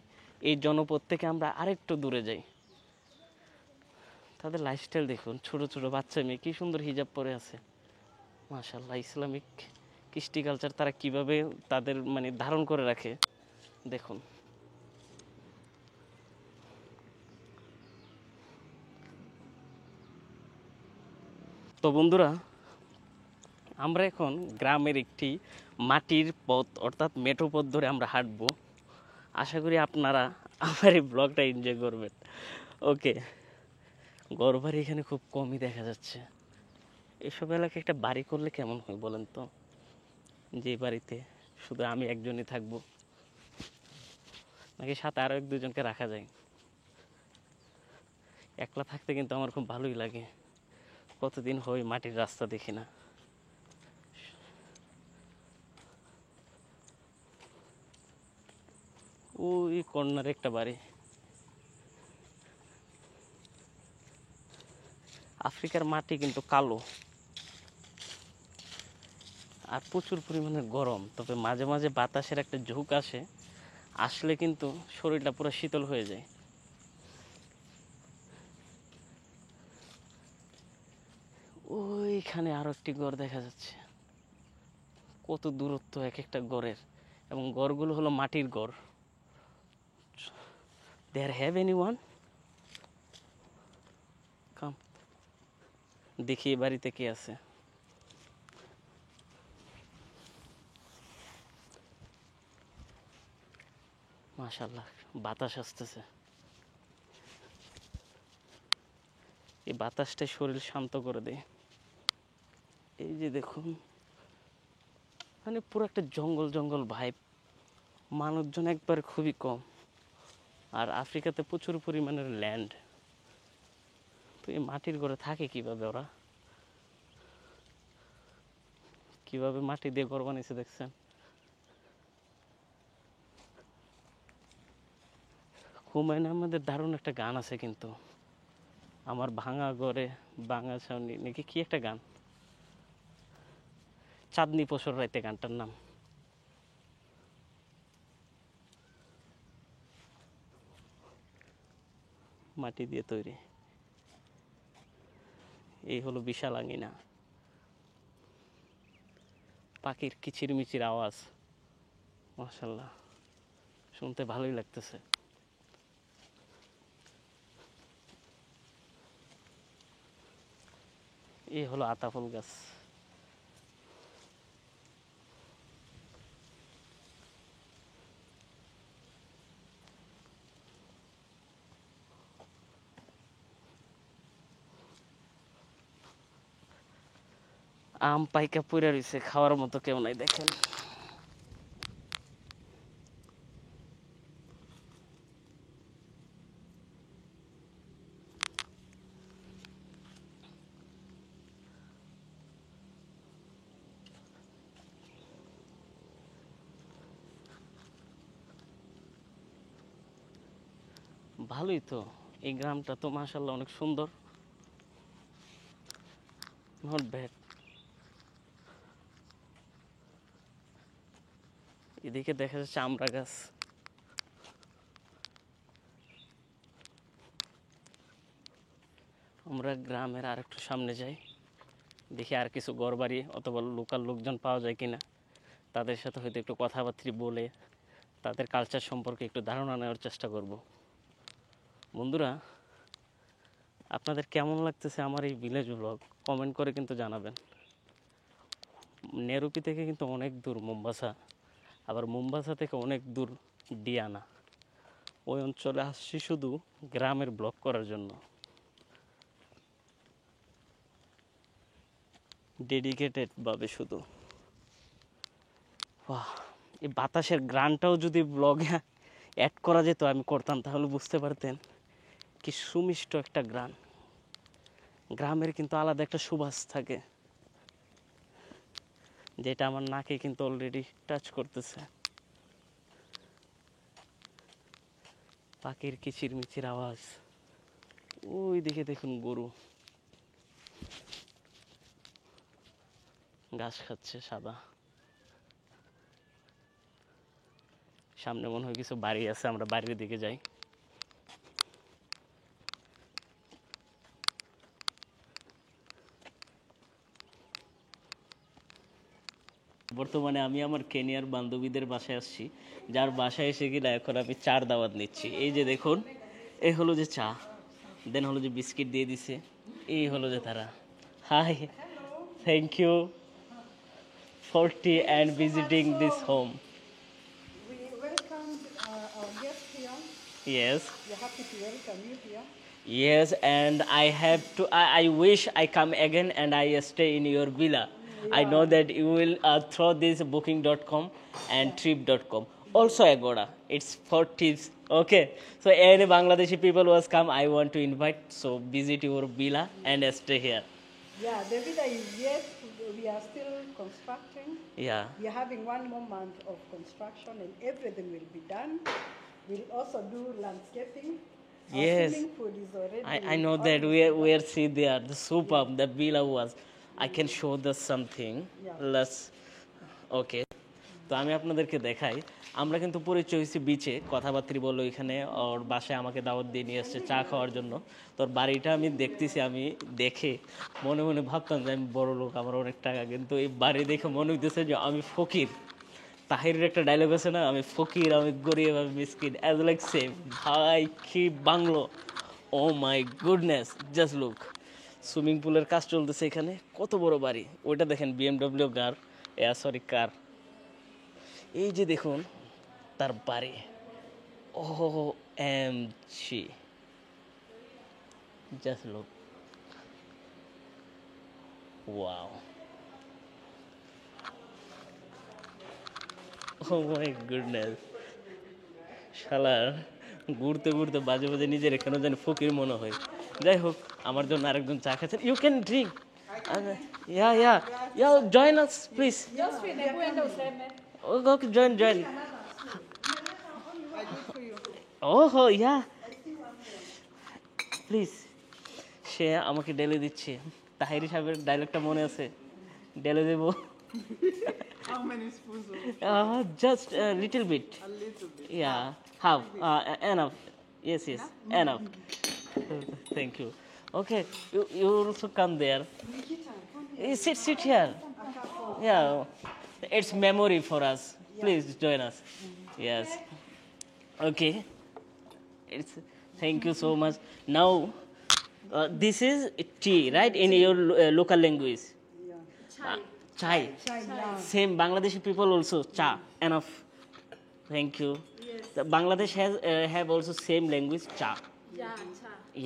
এই জনপদ থেকে আমরা আরেকটু দূরে যাই। তাদের লাইফস্টাইল দেখুন, ছোট ছোট বাচ্চা মেয়ে কি সুন্দর হিজাব পরে আছে মাশাআল্লাহ। ইসলামিক কৃষ্টি কালচার তারা কিভাবে তাদের মানে ধারণ করে রাখে দেখুন। তো বন্ধুরা, আমরা এখন গ্রামের একটি মাটির পথ অর্থাৎ মেঠো পথ ধরে আমরা হাঁটবো। আশা করি আপনারা আমার এই ব্লগটা এনজয় করবেন। ওকে, ঘরবাড়ি এখানে খুব কমই দেখা যাচ্ছে। এসব এলাকায় একটা বাড়ি করলে কেমন হয় বলেন তো, যে বাড়িতে শুধু আমি একজনই থাকবো, নাকি সাথে আরও 1-2জনকে রাখা যায়। একলা থাকতে কিন্তু আমার খুব ভালোই লাগে। কতদিন হয় মাটির রাস্তা দেখি না। ওই কর্নারে একটা বাড়ি। আফ্রিকার মাটি কিন্তু কালো আর প্রচুর পরিমাণে গরম, তবে মাঝে মাঝে বাতাসের একটা ঝোঁক আসলে কিন্তু শরীরটা পুরো শীতল হয়ে যায়। ওইখানে আরো একটি ঘর দেখা যাচ্ছে। কত দূরত্ব এক একটা ঘরের, এবং ঘরগুলো হলো মাটির ঘর। There have anyone? Come. দেখি এই বাড়িতে কে আছে। মাশাআল্লাহ, বাতাস আসতেছে। এই বাতাসটাই শরীর শান্ত করে দেয়। এই যে দেখুন, মানে পুরো একটা জঙ্গল জঙ্গল ভাইব। মানুষজন একবার খুবই কম। আর আফ্রিকাতে প্রচুর পরিমাণের ল্যান্ড। তো এই মাটির ঘরে থাকে কিভাবে ওরা? কিভাবে মাটি দিয়ে ঘর বানিয়েছে দেখছেন? হুমায়ুন আহমেদের দারুণ একটা গান আছে কিন্তু, আমার ভাঙা ঘরে ভাঙা ছাউনি নাকি কি একটা গান, চাঁদনি পশর রাইতে গানটার নাম। মাটি দিয়ে তৈরি, এই হলো বিশাল আঙিনা, পাখির কিচিরমিচির আওয়াজ, মাশাআল্লাহ শুনতে ভালোই লাগতেছে। এই হলো আতাফল গাছ। আম পাইকা পড়ে রয়েছে, খাওয়ার মতো কেউ নাই দেখেন। ভালোই তো, এই গ্রামটা তো মাশাআল্লাহ অনেক সুন্দর, নট ব্যাড। এদিকে দেখা যাচ্ছে আমড়া গাছ, আমরা গ্রামের আর একটু সামনে যাই, দেখি আর কিছু ঘরবাড়ি অথবা লোকাল লোকজন পাওয়া যায় কিনা, তাদের সাথে হয়তো একটু কথাবার্তা বলে তাদের কালচার সম্পর্কে একটু ধারণা নেওয়ার চেষ্টা করব। বন্ধুরা, আপনাদের কেমন লাগতেছে আমার এই ভিলেজ ব্লগ কমেন্ট করে কিন্তু জানাবেন। নেরুপি থেকে কিন্তু অনেক দূর মোম্বাসা, আবার মোম্বাসা থেকে অনেক দূর ডিয়ানা, ওই অঞ্চলে আসছি শুধু গ্রামের ব্লগ করার জন্য, ডেডিকেটেড ভাবে শুধু। বাহ, এই বাতাসের গ্রানটাও যদি ব্লগে অ্যাড করা যেত আমি করতাম, তাহলে বুঝতে পারতেন কি সুমিষ্ট একটা গ্রান। গ্রামের কিন্তু আলাদা একটা সুবাস থাকে, যেটা আমার নাকে কিন্তু অলরেডি টাচ করতেছে। পাখির কিচিরমিচির আওয়াজ, ওই দিকে দেখুন গরু ঘাস খাচ্ছে সাদা। সামনে মনে হয় কিছু বাড়ি আছে, আমরা বাড়ির দিকে যাই। বর্তমানে আমি আমার কেনিয়ার বান্ধবীদের বাসায় আসছি, যার বাসায় এসে গেলে এখন আমি চার দাওয়াত নিচ্ছি। এই যে দেখুন, এই হলো যে চা, দেন হলো যে বিস্কিট দিয়ে দিছে, এই হলো যে তারা। Hi, thank you for tea and visiting this home. We welcomed our guest here. Yes. We're happy to welcome you here. Yes, and I have to. I wish I come again and I stay in your villa. I know that you will throw this booking.com and trip.com. Also Agoda. It's for tips. Okay. So any Bangladeshi people who has come, I want to invite. So visit your villa and stay here. Yeah, the villa is yet, we are still constructing. Yeah. We are having 1 more month of construction and everything will be done. We'll also do landscaping. Our Yes. swimming pool is already. I know that we are see there the superb the villa was. I can show the something. Yeah. Let's okay. তো আমি আপনাদেরকে দেখাই, আমরা কিন্তু পরিচয় হয়েছি বিচে, কথাবার্তা বললো এখানে, ওর বাসায় আমাকে দাওয়াত দিয়ে নিয়ে আসছে চা খাওয়ার জন্য। তোর বাড়িটা আমি দেখতেছি, আমি দেখে মনে মনে ভাবতাম যে আমি বড় লোক, আমার অনেক টাকা, কিন্তু এই বাড়ি দেখে মনে হইতেছে যে আমি ফকির। তাহিরের একটা ডায়লগ আছে না, আমি ফকির, আমি গরিব, আমি মিসকিন, অ্যাজ লাইক সেম। ভাই কি bungalow, oh my goodness, just look. Swimming পুলের কাজ চলতেছে এখানে, কত বড় বাড়ি, ওইটা দেখেন বিএমডব্লিউ কার। এই যে দেখুন তার বাড়ি, O M G, just look, wow, oh my goodness. শালার ঘুরতে ঘুরতে বাজে বাজে নিজের এখানে যেন ফকির মনে হয়। যাই হোক, আমার জন্য আরেকজন চা খাচ্ছেন, you can drink. Yeah join us please. Okay, join. Oh, yeah. Please, সে আমাকে ডেলে দিচ্ছে। তাহিরি সাহেবের ডায়লগটা মনে আছে? ডেলে দেব। How many spoons of Just a little bit. a little bit? Yeah, half. Enough. Yes, enough. Thank you. Okay, you also come there. Sit here. Yeah, it's memory for us. Please join us. Yes. Okay. Thank you so much. Now, this is tea, right? In your local language. Chai. Same Bangladeshi people also cha. Enough. Thank you. The Bangladesh has have also same language cha.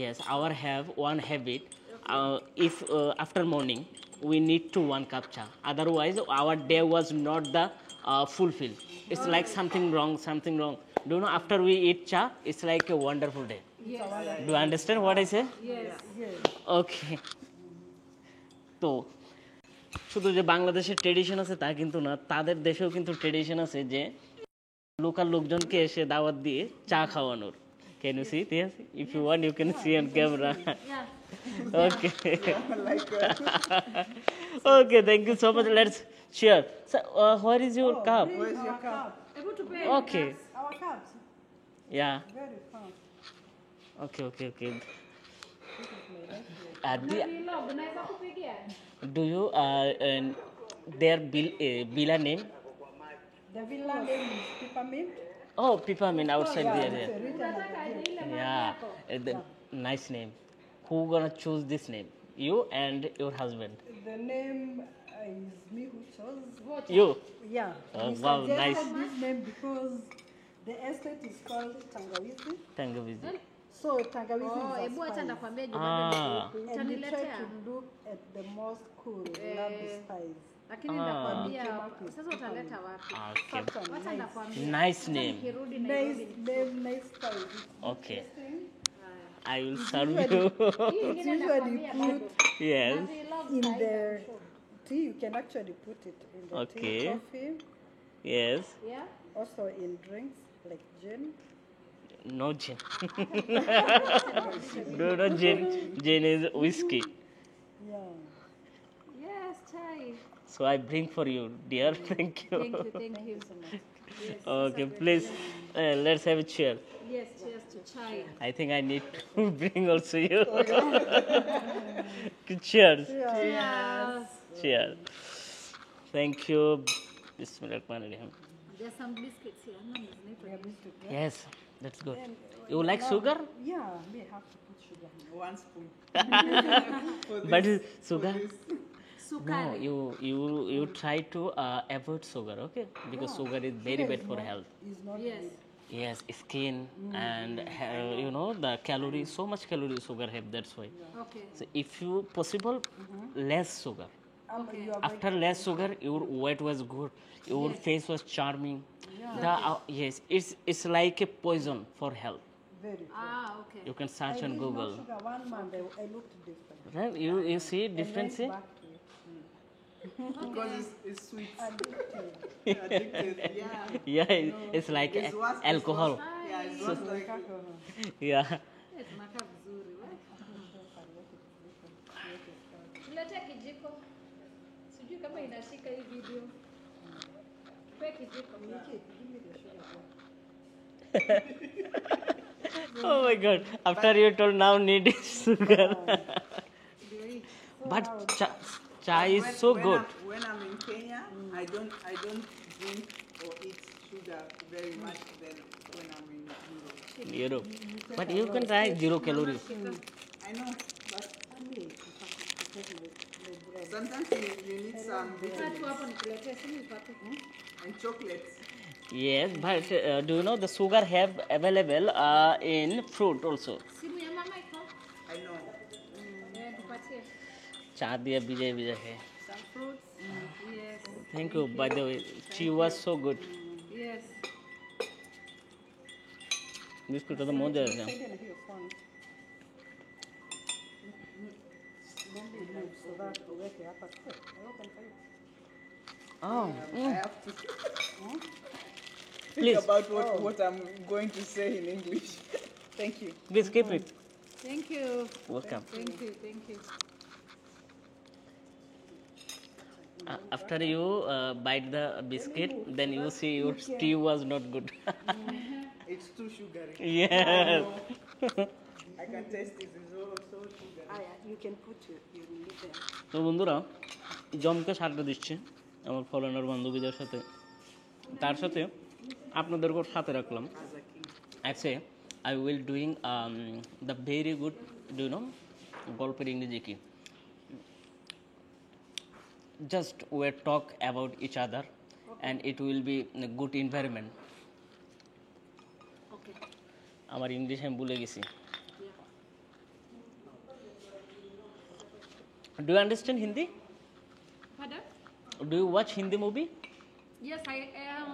Yes, our have one habit. If after morning we need to 1 cup cha. Otherwise, our day was not the fulfilled. It's like something wrong. Do you know? After we eat cha, it's like a wonderful day. Do you understand what I say? Yes. Okay. তো শুধু যে বাংলাদেশের ট্রেডিশন আছে তা কিন্তু না, তাদের দেশেও কিন্তু ট্রেডিশন আছে যে লোকাল লোকজনকে এসে দাওয়াত দিয়ে চা খাওয়ানোর। Can you see this? If you want, you can see on camera. Okay. Okay, thank you so much. Let's cheer. So, where is your cup? Where's your cup? Okay. Our cups. Yeah. Very fast. Okay. Do you their villa name? The villa name is Peppermint. Oh, Peppermint outside Yeah, there. it's written at the villa. Yeah, nice name. Who gonna choose this name? You and your husband. The name is me who chose. You. Yeah. Oh, we wow, suggested nice. this name because the estate is called Tangawizi. Tangawizi. So Tangawizi is a spice. Ah. And we try to look at the most cool, love the spice. lakini Ah. nakwambia Came up with sasa utaleta wapi? Okay. such a Wacha nice, nakwambia. Nice name. Nikirudi nice Nairobi. name, nice spice. Okay. I will serve you. It's usually put Yes. in the tea. You can actually put it in the Okay. tea, coffee, Yes. Yeah. also in drinks like gin. No gin. No, not gin. Gin is whiskey. Yeah. Yes, chai. So I bring for you, dear. Thank you. Thank you. Okay, please. Let's have a cheer. Yes, cheers to chai. I think I need to bring also you. Cheers. Cheers. Cheers. Thank you. Bismillahirrahmanirrahim. There's some biscuits here. No, there's no Yes, that's good. You like sugar? Yeah, we have to put sugar. 1 spoon. But sugar? No, sukari. you try to avoid sugar, okay? Because sugar is very bad for health. It's not Yes. Yes, skin and you know the calories, so much calories sugar have. That's why. Okay. So if you possible, less sugar. you are After less sugar, your weight was good. Your face was charming. Yes, it's like a poison for health. very good. Ah, okay. You can search I on did Google. no sugar one month. I looked different. Right? You see difference? Went Eh? back to it. Because it's sweet. Addicted. Addicted. Yeah. Yeah, it's like It's worse, it's alcohol. worse. Yeah, it's worse like Yeah. Tunakaa vizuri. Tuletee kijiko. Sijui kama inashika hii video. Pe kijiko. Oh my God! After you told now need sugar. But chai is so good. When I'm in Kenya, I don't drink or eat sugar very much than when I'm in Europe. Europe. But you can try 0 calories. I know, but sometimes you need some vitamins Tu hapo nikuletee simu ipate. and chocolates. Yes, but do you know the sugar have available in fruit also? Simu ya mama iko? I know. Tupatie. Cha diya bijay hai. Some fruits. Yes. Thank you. By the way, she was so good. Yes. Biscuit to the moja hai. Second here, phone. Then we move so that we work it up as quick. I open for you. Oh. I have to. think Please. about what I'm going to say in English. Thank you. Please keep it. Thank you. Welcome. Thank you. Thank you. After you bite the biscuit, then you see your stew was not good. It's too sugary. Yes. I can taste it. It's so sugary. You can put your lid there. তো বন্ধুরা জমকে সারটা দিচ্ছে আমার ফরেনার বান্ধবীদের সাথে, তার সাথে আপনাদেরকেও সাথে রাখলাম। I say I will doing the very good, do you know, গল্পের ইংরেজি কি? Just we talk about each other and it will be a good environment. Okay. আমার ইংলিশ আমি ভুলে গেছি। Do you understand Hindi? Pardon? Do you watch Hindi movie? Yes, I am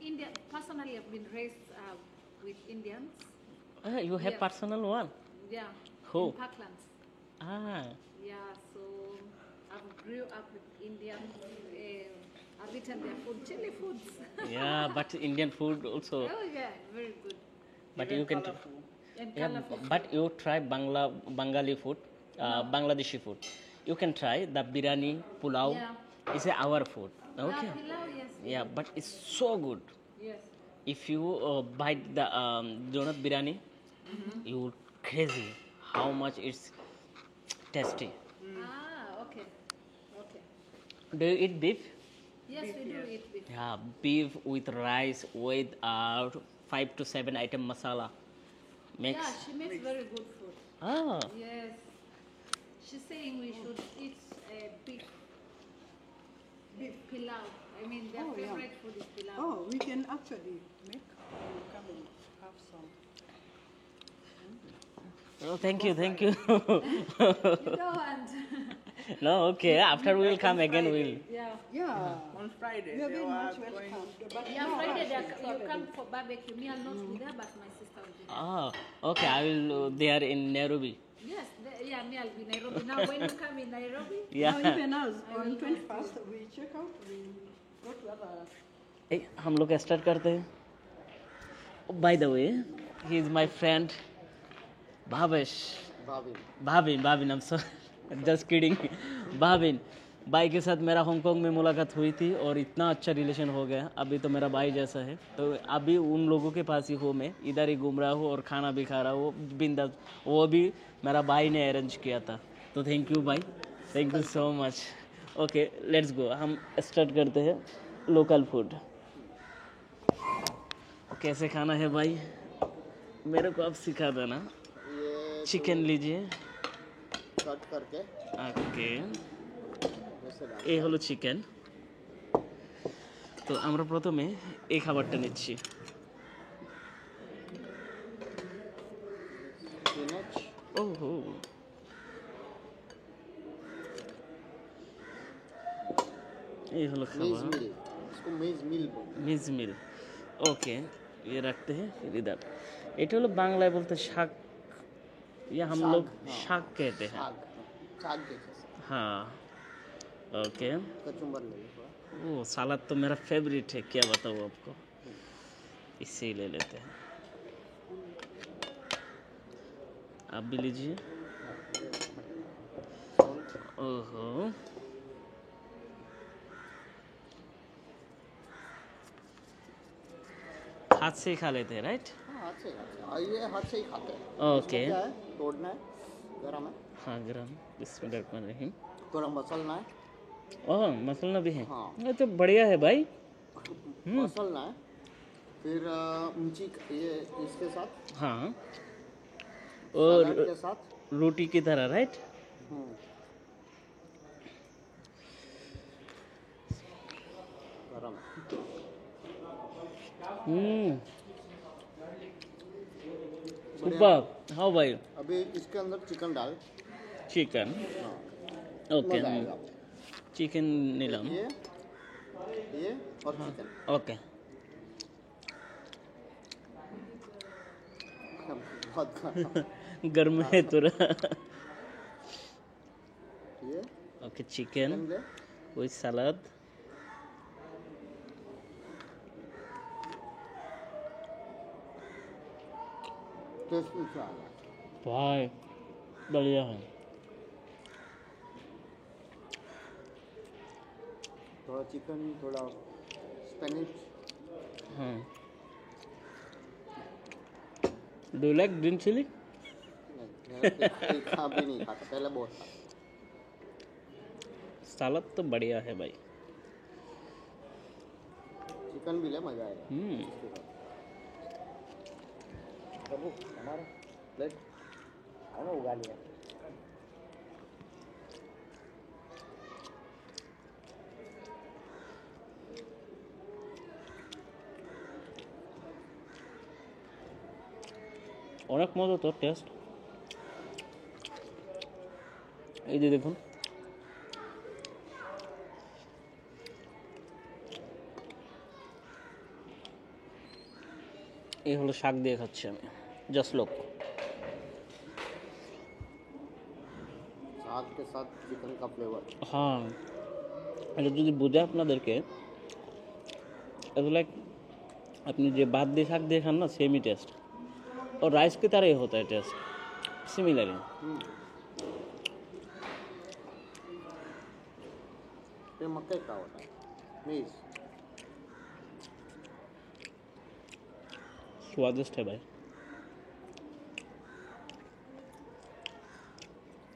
Indian. Personally, I've been raised with Indians. You have Yeah. personal one? Yeah. Who? In Parklands. Ah, Yeah, so I grew up with Indians. I've eaten their food, chili foods. yeah, but Indian food also. Oh yeah, very good But you can, and yeah, colorful. but you try Bengali food, Bangladeshi food. You can try the biryani, pulao. Yeah. It's our food. Okay. Yeah, pilau, yes. Yeah, but it's so good. Yes. If you bite the donut biryani, you will crazy how much it's tasty. Ah, okay. Okay. Do you eat beef? Yes, we do eat beef. Yeah, beef with rice with 5 to 7 item masala. Mix. Yeah, she makes very good food. Ah, Yes. She's saying we should eat beef pilau. I mean, their Oh, yeah. favorite food is pilau. Oh, we can actually make come and have some. oh, thank you, thank you. You don't want. No, okay. After we will come again, we'll. Yeah. Yeah. On Friday, You're they very were much going. welcome. But Yeah, no, Friday they actually, you Saturday. come for barbecue. Me, I'll not be there, but my sister will be there. Ah, okay. I will. They are in Nairobi. Yes, yeah, me, I'll be Nairobi. Now, when you come in Nairobi, Yeah. No, even us on 21st we check out. We go to other. Hey, हम लोग start करते हैं. Oh, by the way, he is my friend, Bhavesh. Bhavin, I'm sorry. Just kidding. Bhavin. भाई के साथ मेरा हांगकांग में मुलाकात हुई थी और इतना अच्छा रिलेशन हो गया, अभी तो मेरा भाई जैसा है। तो अभी उन लोगों के पास ही हूँ मैं, इधर ही घूम रहा हूँ और खाना भी खा रहा हूँ बिंदास। वो भी मेरा भाई ने अरेंज किया था, तो थैंक यू भाई, thank you so much. Okay, let's go, हम स्टार्ट करते हैं लोकल फूड। कैसे खाना है भाई, मेरे को आप सिखा देना। चिकन लीजिए, कट करके ओके, ऐसे डाल এই হলো চিকেন। তো আমরা প্রথমে এই খাবারটা নিচ্ছি। स्पिनच ओहो, এই হলো मेज খাবার, मिल, इसको मेज मिल बोलते মিজ মিল। ओके, ये रखते हैं फिर इधर। এটা হলো বাংলায় বলতে শাক, या हम लोग শাক कहते हैं। साग साग जैसा हाँ, ओके। कचुम्बर ले लो थोड़ा। ओ सलाद तो मेरा फेवरेट है, क्या बताऊँ आपको। इससे ही ले लेते हैं, आप भी लीजिए। ओहो, हाथ से ही खा लेते हैं, राइट? हाँ हाथ से और ये हाथ से ही खाते हैं। ओके, इसको क्या है, तोड़ना है, गरम है, हाँ गरम, बिस्मिल्लाहिर्रहमानिर्रहीम। थोड़ा मसलना है, ओह, मसलना भी है, हाँ। ये तो बढ़िया है भाई। मसलना है, फिर ऊंची ये इसके साथ हाँ, सलाद के और साथ रोटी की तरह, राइट? गरम सुपर। हाँ भाई, अभी इसके अंदर चिकन डाल, चिकन, ओके, मजा आएगा। चिकन नीलम, ये और चिकन ओके। बहुत गरम। गर्म है थोड़ा। ये ओके, चिकन चिकन ले, विथ सलाद, टेस्ट में क्या आ रहा है? भाई बढ़िया है। थोड़ा चिकन, थोड़ा Spanish. Do you like green chilli? खा भी नहीं खाता, पहले बहुत था। सलाद तो बढ़िया है भाई। चिकन भी ले, मजा आएगा। प्रभु हमारा प्लेट खाना उगा लिया। অনেক মজা তো টেস্ট। এই যে দেখুন, এই হলো শাক দিয়ে খাচ্ছি আমি। জাস্ট লোক साग के साथ चिकन का फ्लेवर। হ্যাঁ, এটা যদি বোঝে আপনাদেরকে, এটা লাইক আপনি যে भात দিয়ে শাক দিয়ে खान ना, सेम ही टेस्ट। और राइस की तरह ही होता है टेस्ट, सिमिलरली। ये मक्के का होता है, मीस। स्वादिष्ट है भाई।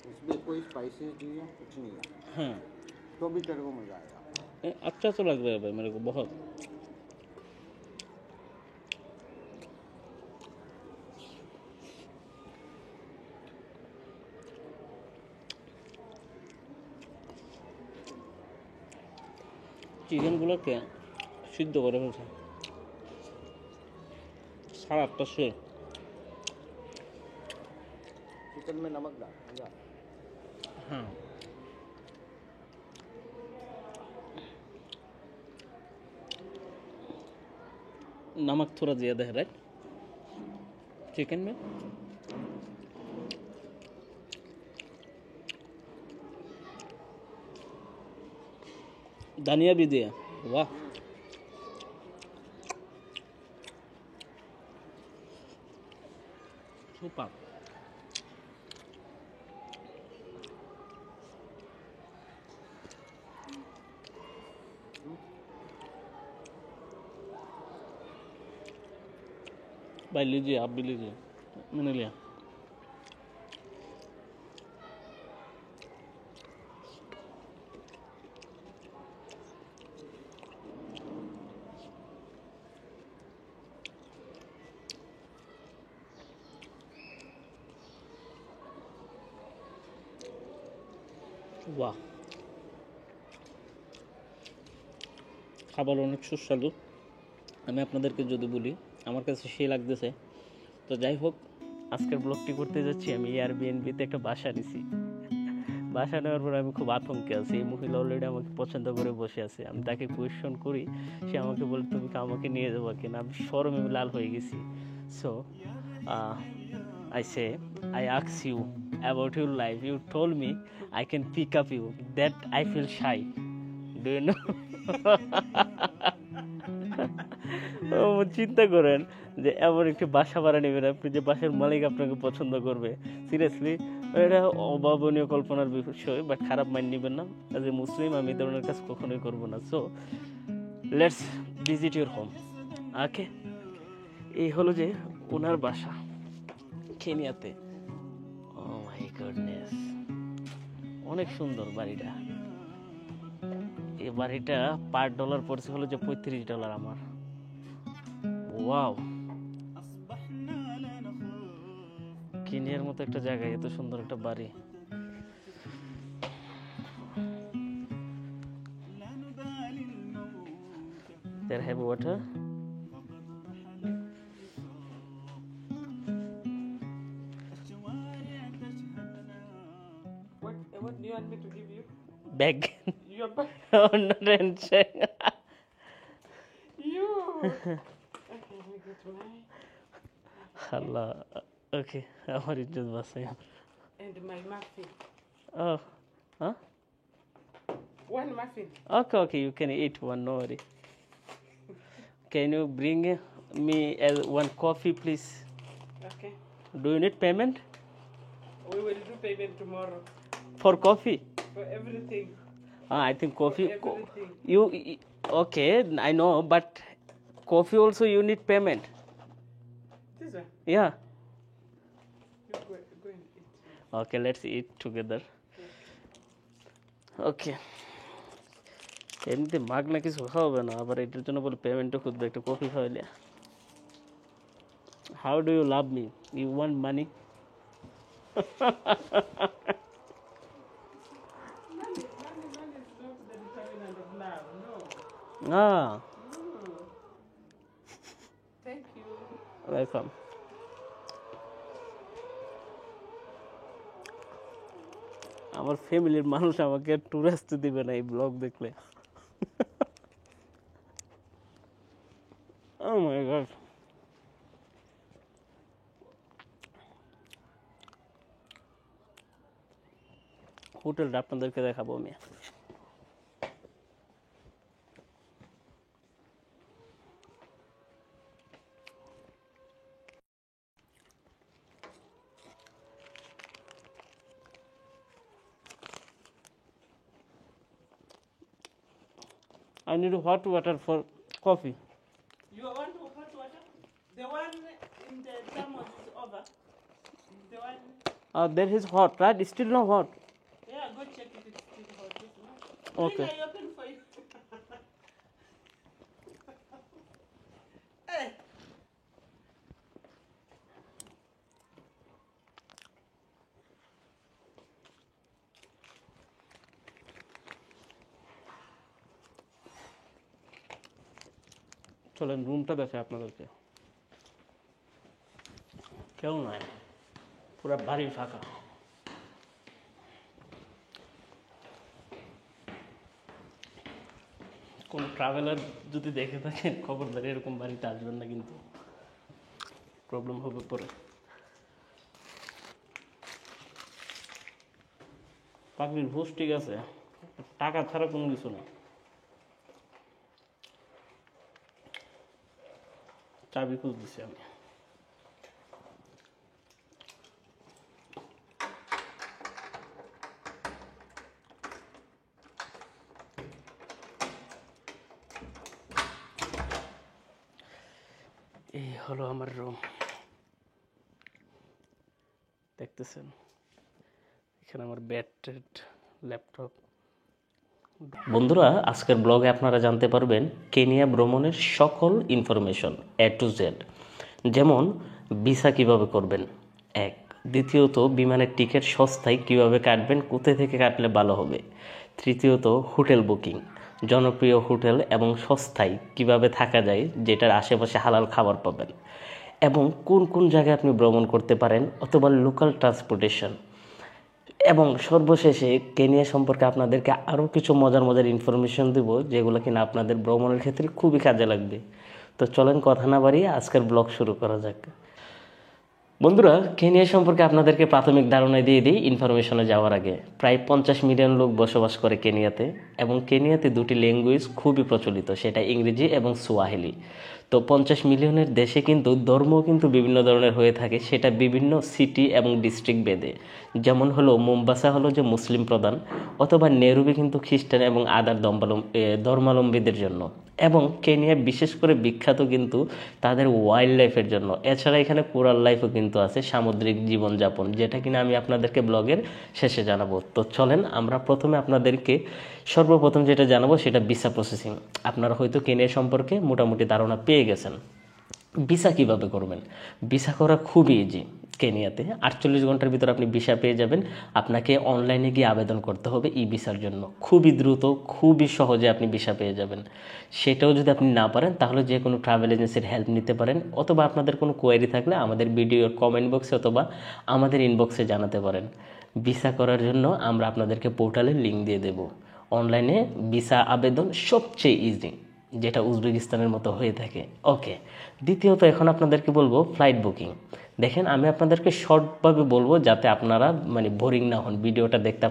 इसमें कोई स्पाइसेस नहीं है, कुछ नहीं है, हाँ तो भी तेरे को मजा आएगा। अच्छा तो लग रहा है भाई मेरे को बहुत। চিকেনগুলোকে সিদ্ধ করে ফেলছে, সালাদটা সে। चिकन में नमक डाल, मजा। हाँ नमक थोड़ा ज़्यादा है राइट चिकन में। धनिया भी दिया, वाह। सुपर। भाई लीजिए, आप भी लीजिए, मैंने लिया। वाह, খাবার অনেক সুস্বাদু। আমি আপনাদেরকে যদি বলি আমার কাছে সেই লাগতেছে। তো যাই হোক, আজকের ব্লগটি করতে যাচ্ছি আমি এয়ারবিএনবিতে একটা বাসা নিছি। বাসা নেওয়ার পর আমি খুব আতঙ্কে আছি। এই মহিলা অলরেডি আমাকে পছন্দ করে বসে আছে। আমি তাকে কোয়েশ্চন করি, সে আমাকে বলে তুমি কি আমাকে নিয়ে যাবো কিনা। আমি শরমে লাল হয়ে গেছি। So I say, I ask you about your life. You told me I can pick up you. That I feel shy. Do you know? চিন্তা করেন যে এমন একটি বাসা ভাড়া নেবেন আপনি, যে বাসার মালিক আপনাকে পছন্দ করবে। সিরিয়াসলি এটা অভাবনীয় কল্পনার বিষয়, বাট খারাপ মাইন্ড নেবেন না। অ্যাজ এ মুসলিম আমি এই ধরনের কাজ কখনোই করবো না। So let's visit your home. Okay, এই হলো যে ওনার বাসা কেনিয়াতে। ও মাই গডনেস, অনেক সুন্দর বাড়িটা। এই বাড়িটা পার ডলার পড়ছে হলো যে $35 আমার। ওয়াও, কেনিয়ার মতো একটা জায়গায় এত সুন্দর একটা বাড়ি। There have water. What do you want me to give you? Bag. Your bag. Oh, not insane. You. Okay, let me get mine. Allah. Okay, আমার ইজ্জত বাঁচাই। And my muffin. Oh, huh? One muffin. Okay, you can eat one, no worry. Can you bring me one coffee, please? Okay. Do you need payment We will do payment tomorrow for coffee? for everything. I think coffee. Everything. Okay? I know, but coffee also you need payment. This one, Yeah. you go and eat. Okay, let's eat together. Okay. এমনিতে মাগনা কিছু খাওয়াবে না, আবার এটার জন্য বলে পেমেন্টও খুঁজবে, একটা কফি খাওয়াইলে। How do you love me? You want money? Money is not the determinant of love, no. Ah, Thank you. welcome. আমার ফ্যামিলির মানুষ আমাকে ট্যুর আসতে দিবে না এই ব্লগ দেখলে। Oh my god. হোটেলটা আপনাদেরকে দেখাবো আমি। I need hot water for coffee. You want hot water? The one in the thermos is over. The one, There is hot, right? It's still not hot. yeah, go check if it's still hot. If not, Okay. I open for you. Hey. চলেন রুমটা দেখে আপনাদেরকে। কেউ নাই, পুরো বাড়ি ফাঁকা। কোন ট্রাভেলার যদি দেখে থাকেন খবরদারি এরকম বাড়িতে আসবেন না, কিন্তু প্রবলেম হবে পরে। পাগলির হোস ঠিক আছে, টাকা ছাড়া কোনো কিছু না। চাবি খুঁজতেছি আমি। এই হলো আমার রুম, দেখতেছেন। এখানে আমার বেড টেড, ল্যাপটপ। বন্ধুরা, আজকের ব্লগে আপনারা জানতে পারবেন কেনিয়া ভ্রমণের সকল ইনফরমেশন A to Z, যেমন ভিসা কিভাবে করবেন, এক। দ্বিতীয়ত বিমানের টিকিট সস্তায় কিভাবে কাটবেন, কোথায় থেকে কাটলে ভালো হবে। তৃতীয়ত হোটেল বুকিং, জনপ্রিয় হোটেল এবং সস্তায় কিভাবে থাকা যায়, যেটার আশেপাশে হালাল খাবার পাবেন, এবং কোন কোন জায়গায় আপনি ভ্রমণ করতে পারেন, অথবা লোকাল ট্রান্সপোর্টেশন। এবং সর্বশেষে কেনিয়া সম্পর্কে আপনাদেরকে আরও কিছু মজার মজার ইনফরমেশন দেব, যেগুলো কিনা আপনাদের ভ্রমণের ক্ষেত্রে খুবই কাজে লাগবে। তো চলেন কথা না বাড়িয়ে আজকের ব্লগ শুরু করা যাক। বন্ধুরা, কেনিয়া সম্পর্কে আপনাদেরকে প্রাথমিক ধারণা দিয়ে দিই ইনফরমেশনে যাওয়ার আগে। প্রায় 50 মিলিয়ন লোক বসবাস করে কেনিয়াতে, এবং কেনিয়াতে দুটি ল্যাঙ্গুয়েজ খুবই প্রচলিত, সেটা ইংরেজি এবং সোয়াহিলি। তো 50 মিলিয়নের দেশে কিন্তু ধর্ম কিন্তু বিভিন্ন ধরনের হয়ে থাকে, সেটা বিভিন্ন সিটি এবং ডিস্ট্রিক্ট ভেদে। যেমন হলো মোম্বাসা হলো যে মুসলিম প্রধান, অথবা নেরুবি কিন্তু খ্রিস্টান এবং আদার ধর্মাবলম্বীদের জন্য। এবং কেনিয়া বিশেষ করে বিখ্যাত কিন্তু তাদের ওয়াইল্ড লাইফের জন্য। এছাড়া এখানে কোরাল লাইফও কিন্তু আছে, সামুদ্রিক জীবনযাপন, যেটা কিনা আমি আপনাদেরকে ব্লগের শেষে জানাবো। তো চলেন আমরা প্রথমে আপনাদেরকে সর্বপ্রথম যেটা জানাবো সেটা ভিসা প্রসেসিং। আপনারা হয়তো কেনিয়া সম্পর্কে মোটামুটি ধারণা পেয়ে গেছেন। ভিসা কিভাবে করবেন? ভিসা করা খুবই ইজি। কেনিয়াতে 48 ঘন্টার ভিতর আপনি ভিসা পেয়ে যাবেন। আপনাকে অনলাইনে গিয়ে আবেদন করতে হবে ই ভিসার জন্য। খুবই দ্রুত, খুবই সহজে আপনি ভিসা পেয়ে যাবেন। সেটাও যদি আপনি না পারেন তাহলে যে কোনো ট্রাভেল এজেন্সির হেল্প নিতে পারেন, অথবা আপনাদের কোনো কোয়েরি থাকলে আমাদের ভিডিওর কমেন্ট বক্সে অথবা আমাদের ইনবক্সে জানাতে পারেন। ভিসা করার জন্য আমরা আপনাদেরকে পোর্টালের লিঙ্ক দিয়ে দেব। অনলাইনে ভিসা আবেদন সবচেয়ে ইজি, যেটা উজবেকিস্তানের মতো হয়ে থাকে। ওকে, দ্বিতীয়ত এখন আপনাদেরকে বলবো ফ্লাইট বুকিং। দেখেন, আমি আপনাদেরকে শর্টভাবে বলবো যাতে আপনারা বোরিং না হন ভিডিওটা দেখতে।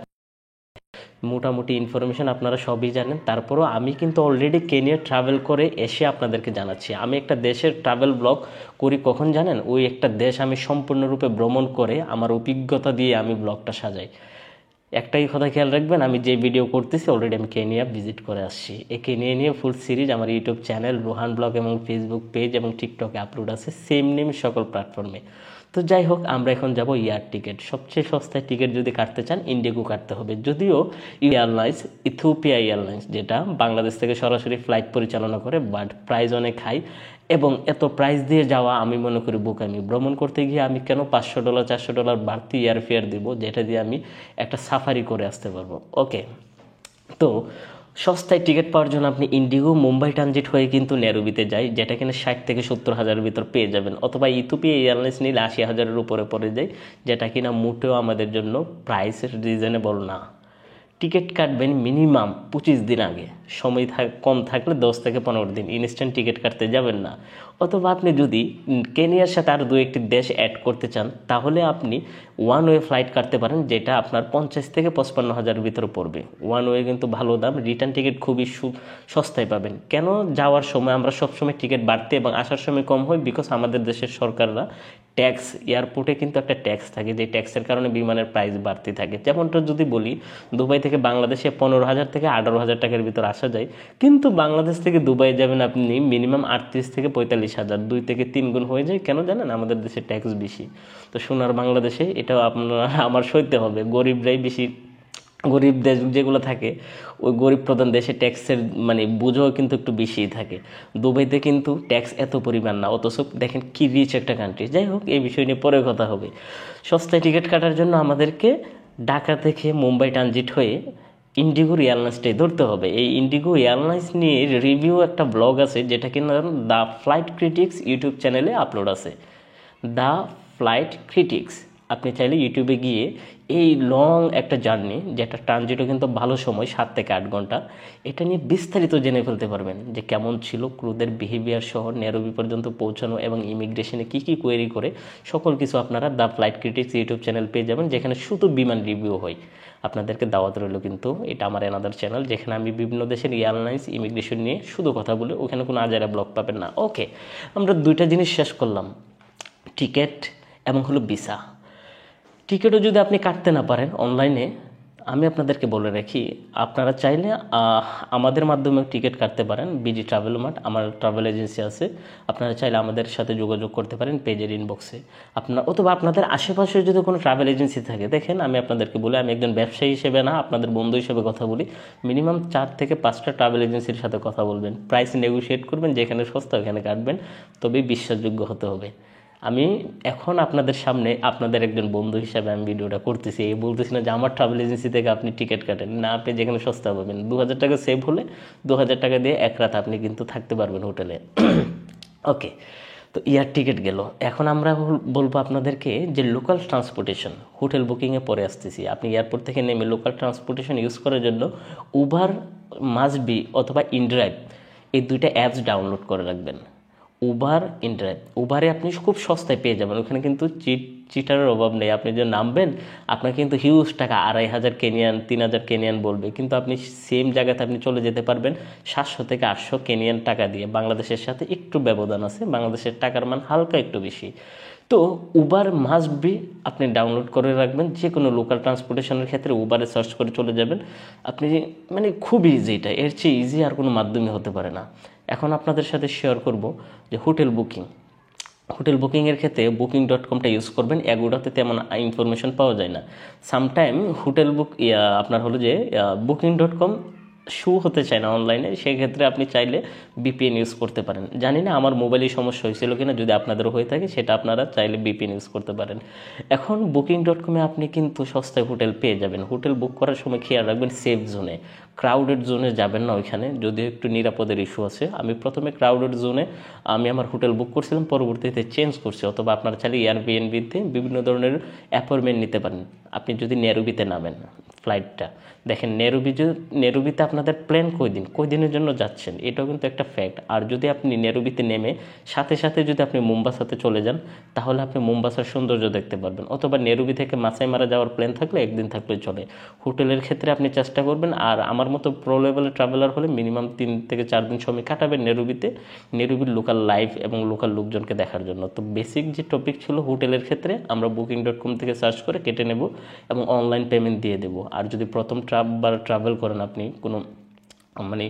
মোটামুটি ইনফরমেশন আপনারা সবই জানেন। তারপরও আমি কিন্তু অলরেডি কেনিয়া ট্রাভেল করে এসে আপনাদেরকে জানাচ্ছি। আমি একটা দেশের ট্রাভেল ব্লগ করি কখন জানেন? ওই একটা দেশ আমি সম্পূর্ণরূপে ভ্রমণ করে আমার অভিজ্ঞতা দিয়ে আমি ব্লগটা সাজাই। একটাই কথা খেয়াল রাখবেন, আমি যে ভিডিও করতেছি অলরেডি আমি কেনিয়া ভিজিট করে আসছি। এই কেনিয়া নিয়ে ফুল সিরিজ আমার ইউটিউব চ্যানেল রোহান ব্লগ এবং ফেসবুক পেজ এবং টিকটকে আপলোড আছে, সেম নেম সকল প্ল্যাটফর্মে। তো যাই হোক, আমরা এখন যাব এয়ার টিকিট। সবচেয়ে সস্তায় টিকিট যদি কাটতে চান ইন্ডিগো কাটতে হবে। যদিও এয়ারলাইন্স ইথিওপিয়া এয়ারলাইন্স যেটা বাংলাদেশ থেকে সরাসরি ফ্লাইট পরিচালনা করে, বাট প্রাইস অনেক হাই এবং এত প্রাইস দিয়ে যাওয়া আমি মনে করি বোকামি। ভ্রমণ করতে গিয়ে আমি কেন $500 $400 বাড়তি এয়ার ফেয়ার দিব, যেটা দিয়ে আমি একটা সাফারি করে আসতে পারবো। ওকে, তো সস্তায় টিকিট পাওয়ার জন্য আপনি ইন্ডিগো মুম্বাই ট্রানজিট হয়ে কিন্তু নেরোবিতে যায়, যেটা কিনা 60 থেকে 70 হাজারের ভিতর পেয়ে যাবেন। অথবা ইথিওপিয়া এয়ারলাইন্স নিলে 80 হাজারের উপরে পড়ে যায়, যেটা কিনা মোটেও আমাদের জন্য প্রাইসের রিজনেবল না। টিকিট কাটবেন মিনিমাম 25 দিন আগে, সময় কম থাকলে 10 থেকে 15 দিন। ইনস্ট্যান্ট টিকিট কাটতে যাবেন না। অথবা আপনি যদি কেনিয়ার সাথে আর 2-1টি দেশ অ্যাড করতে চান, তাহলে আপনি ওয়ান ওয়ে ফ্লাইট কাটতে পারেন, যেটা আপনার 50 থেকে 55 হাজারের ভিতরে পড়বে। ওয়ান ওয়ে কিন্তু ভালো দাম, রিটার্ন টিকিট খুবই সস্তায় পাবেন। কেন যাওয়ার সময় আমরা সবসময় টিকিট বাড়তে এবং আসার সময় কম হয়? বিকজ আমাদের দেশের সরকাররা ট্যাক্স, এয়ারপোর্টে কিন্তু একটা ট্যাক্স থাকে, যে ট্যাক্সের কারণে বিমানের প্রাইস বাড়তি থাকে। যেমনটা যদি বলি, দুবাই থেকে বাংলাদেশে 15,000 থেকে 18,000 টাকার ভিতর আসা যায়, কিন্তু বাংলাদেশ থেকে দুবাই যাবেন আপনি মিনিমাম 38 থেকে 45,000, 2 থেকে 3 গুণ হয়ে যায়। কেন জানেন? আমাদের দেশে ট্যাক্স বেশি। তো সোনার বাংলাদেশে এটাও আপনারা আমার সইতে হবে। গরিবরাই বেশি, গরিব দেশ যেগুলো থাকে ওই গরিব প্রধান দেশে ট্যাক্সের মানে বোঝাও কিন্তু একটু বেশিই থাকে। দুবাইতে কিন্তু ট্যাক্স এত পরিমাণ না, অথচ দেখেন কি রিচ একটা কান্ট্রি। যাই হোক, এই বিষয় নিয়ে পরে কথা হবে। সস্তায় টিকিট কাটার জন্য আমাদেরকে ঢাকা থেকে মুম্বাই ট্রানজিট হয়ে ইন্ডিগো এয়ারলাইন্সটাই ধরতে হবে। এই ইন্ডিগো এয়ারলাইন্স নিয়ে রিভিউ একটা ব্লগ আছে, যেটা কিনা দ্য ফ্লাইট ক্রিটিক্স ইউটিউব চ্যানেলে আপলোড আছে। দ্য ফ্লাইট ক্রিটিক্স, আপনি চাইলে ইউটিউবে গিয়ে এই লং একটা জার্নি, যেটা ট্রানজিটও কিন্তু ভালো সময় 7 থেকে 8 ঘন্টা, এটা নিয়ে বিস্তারিত জেনে ফেলতে পারবেন যে কেমন ছিল ক্রুদের বিহেভিয়ার সহ নেরোবি পর্যন্ত পৌঁছানো এবং ইমিগ্রেশনে কী কী কোয়েরি করে, সকল কিছু আপনারা the flight critics YouTube channel পেয়ে যাবেন, যেখানে শুধু বিমান রিভিউ হয়। আপনাদেরকে দাওয়াত রইল, কিন্তু এটা আমার অ্যানাদার চ্যানেল, যেখানে আমি বিভিন্ন দেশের এয়ারলাইন্স ইমিগ্রেশন নিয়ে শুধু কথা বলি। ওখানে কোনো আজারা ব্লগ পাবেন না। ওকে, আমরা 2টা জিনিস শেষ করলাম, টিকিট এবং হলো ভিসা। টিকিটও যদি আপনি কাটতে না পারেন অনলাইনে, আমি আপনাদেরকে বলে রাখি, আপনারা চাইলে আমাদের মাধ্যমে টিকিট কাটতে পারেন। বিজি ট্রাভেল মার্ট আমার ট্রাভেল এজেন্সি আছে, আপনারা চাইলে আমাদের সাথে যোগাযোগ করতে পারেন পেজের ইনবক্সে। অথবা আপনাদের আশেপাশে যদি কোনো ট্রাভেল এজেন্সি থাকে, দেখেন আমি আপনাদেরকে বলি, আমি একজন ব্যবসায়ী হিসেবে না, আপনাদের বন্ধু হিসেবে কথা বলি, মিনিমাম 4 থেকে 5টা ট্রাভেল এজেন্সির সাথে কথা বলবেন, প্রাইস নেগোশিয়েট করবেন, যেখানে সস্তা ওখানে কাটবেন, তবেই বিশ্বাসযোগ্য হতে হবে। আমি এখন আপনাদের সামনে আপনাদের একজন বন্ধু হিসাবে আমি ভিডিওটা করতেছি, এই বলতেছি না যে আমার ট্রাভেল এজেন্সি থেকে আপনি টিকিট কাটেন না, আপনি যেখানে সস্তা পাবেন। 2,000 টাকা সেভ হলে 2,000 টাকা দিয়ে এক রাত আপনি কিন্তু থাকতে পারবেন হোটেলে। ওকে, তো এয়ার টিকিট গেল। এখন আমরা বলবো আপনাদেরকে যে লোকাল ট্রান্সপোর্টেশন, হোটেল বুকিংয়ে পরে আসতেছি। আপনি এয়ারপোর্ট থেকে নেমে লোকাল ট্রান্সপোর্টেশন ইউজ করার জন্য উবার মাস্ট বি অথবা ইনড্রাইভ, এই 2টা অ্যাপস ডাউনলোড করে রাখবেন। Uber, inDrive. উবারে আপনি খুব সস্তায় পেয়ে যাবেন, ওখানে কিন্তু চিটারের অভাব নেই। আপনি যে নামবেন, আপনার কিন্তু হিউজ টাকা 2,500 কেনিয়ান 3,000 কেনিয়ান বলবে, কিন্তু আপনি সেম জায়গাতে আপনি চলে যেতে পারবেন 700 থেকে 800 কেনিয়ান টাকা দিয়ে। বাংলাদেশের সাথে একটু ব্যবধান আছে, বাংলাদেশের টাকার মান হালকা একটু বেশি। তো উবার মাস্ট বি আপনি ডাউনলোড করে রাখবেন। যে কোনো লোকাল ট্রান্সপোর্টেশনের ক্ষেত্রে উবারে সার্চ করে চলে যাবেন আপনি, মানে খুব ইজি। এটা এর চেয়ে ইজি আর কোনো মাধ্যমে হতে পারে না। এখন আপনাদের সাথে শেয়ার করব যে হোটেল বুকিং। হোটেল বুকিংয়ের ক্ষেত্রে booking.com-টা ইউজ করবেন। এগুলোতে তেমন ইনফরমেশন পাওয়া যায় না। সামটাইম হোটেল আপনার হলো যে booking.com শো হতে চায় না অনলাইনে, সেক্ষেত্রে আপনি চাইলে VPN ইউজ করতে পারেন। জানি না আমার মোবাইলে সমস্যা হয়েছিল কিনা, যদি আপনাদেরও হয়ে থাকে সেটা আপনারা চাইলে VPN ইউজ করতে পারেন। এখন booking.com-এ আপনি কিন্তু সস্তায় হোটেল পেয়ে যাবেন। হোটেল বুক করার সময় খেয়াল রাখবেন সেফ জোনে, ক্রাউডেড জোনে যাবেন না ওইখানে, যদিও একটু নিরাপদের ইস্যু আছে। আমি প্রথমে ক্রাউডেড জোনে আমি আমার হোটেল বুক করছিলাম, পরবর্তীতে চেঞ্জ করছি। অথবা আপনারা চাইলে এয়ারবিএনবিতে বিভিন্ন ধরনের অ্যাপয়েন্টমেন্ট নিতে পারেন। আপনি যদি নেরুবিতে নামেন ফ্লাইটটা, দেখেন নেরুবিতে আপনাদের প্ল্যান কই দিনের জন্য যাচ্ছেন, এটাও কিন্তু একটা ফ্যাক্ট। আর যদি আপনি নেরুবিতে নেমে সাথে সাথে যদি আপনি মুম্বাসাতে চলে যান, তাহলে আপনি মুম্বাসার সৌন্দর্য দেখতে পারবেন। অথবা নেরুবি থেকে মাসাই মারা যাওয়ার প্ল্যান থাকলে একদিন থাকলে চলে। হোটেলের ক্ষেত্রে আপনি চেষ্টা করবেন, আর আমার মতো প্রো লেভেলের ট্রাভেলার হলে মিনিমাম 3 থেকে 4 দিন সময় কাটাবেন নেরুবির লোকাল লাইফ এবং লোকাল লোকজনকে দেখার জন্য। তো বেসিক যে টপিক ছিল হোটেলের ক্ষেত্রে, আমরা booking.com থেকে সার্চ করে কেটে নেব এবং অনলাইন পেমেন্ট দিয়ে দেবো। আর যদি প্রথম ট্রাভেল করেন আপনি, কোনো মানে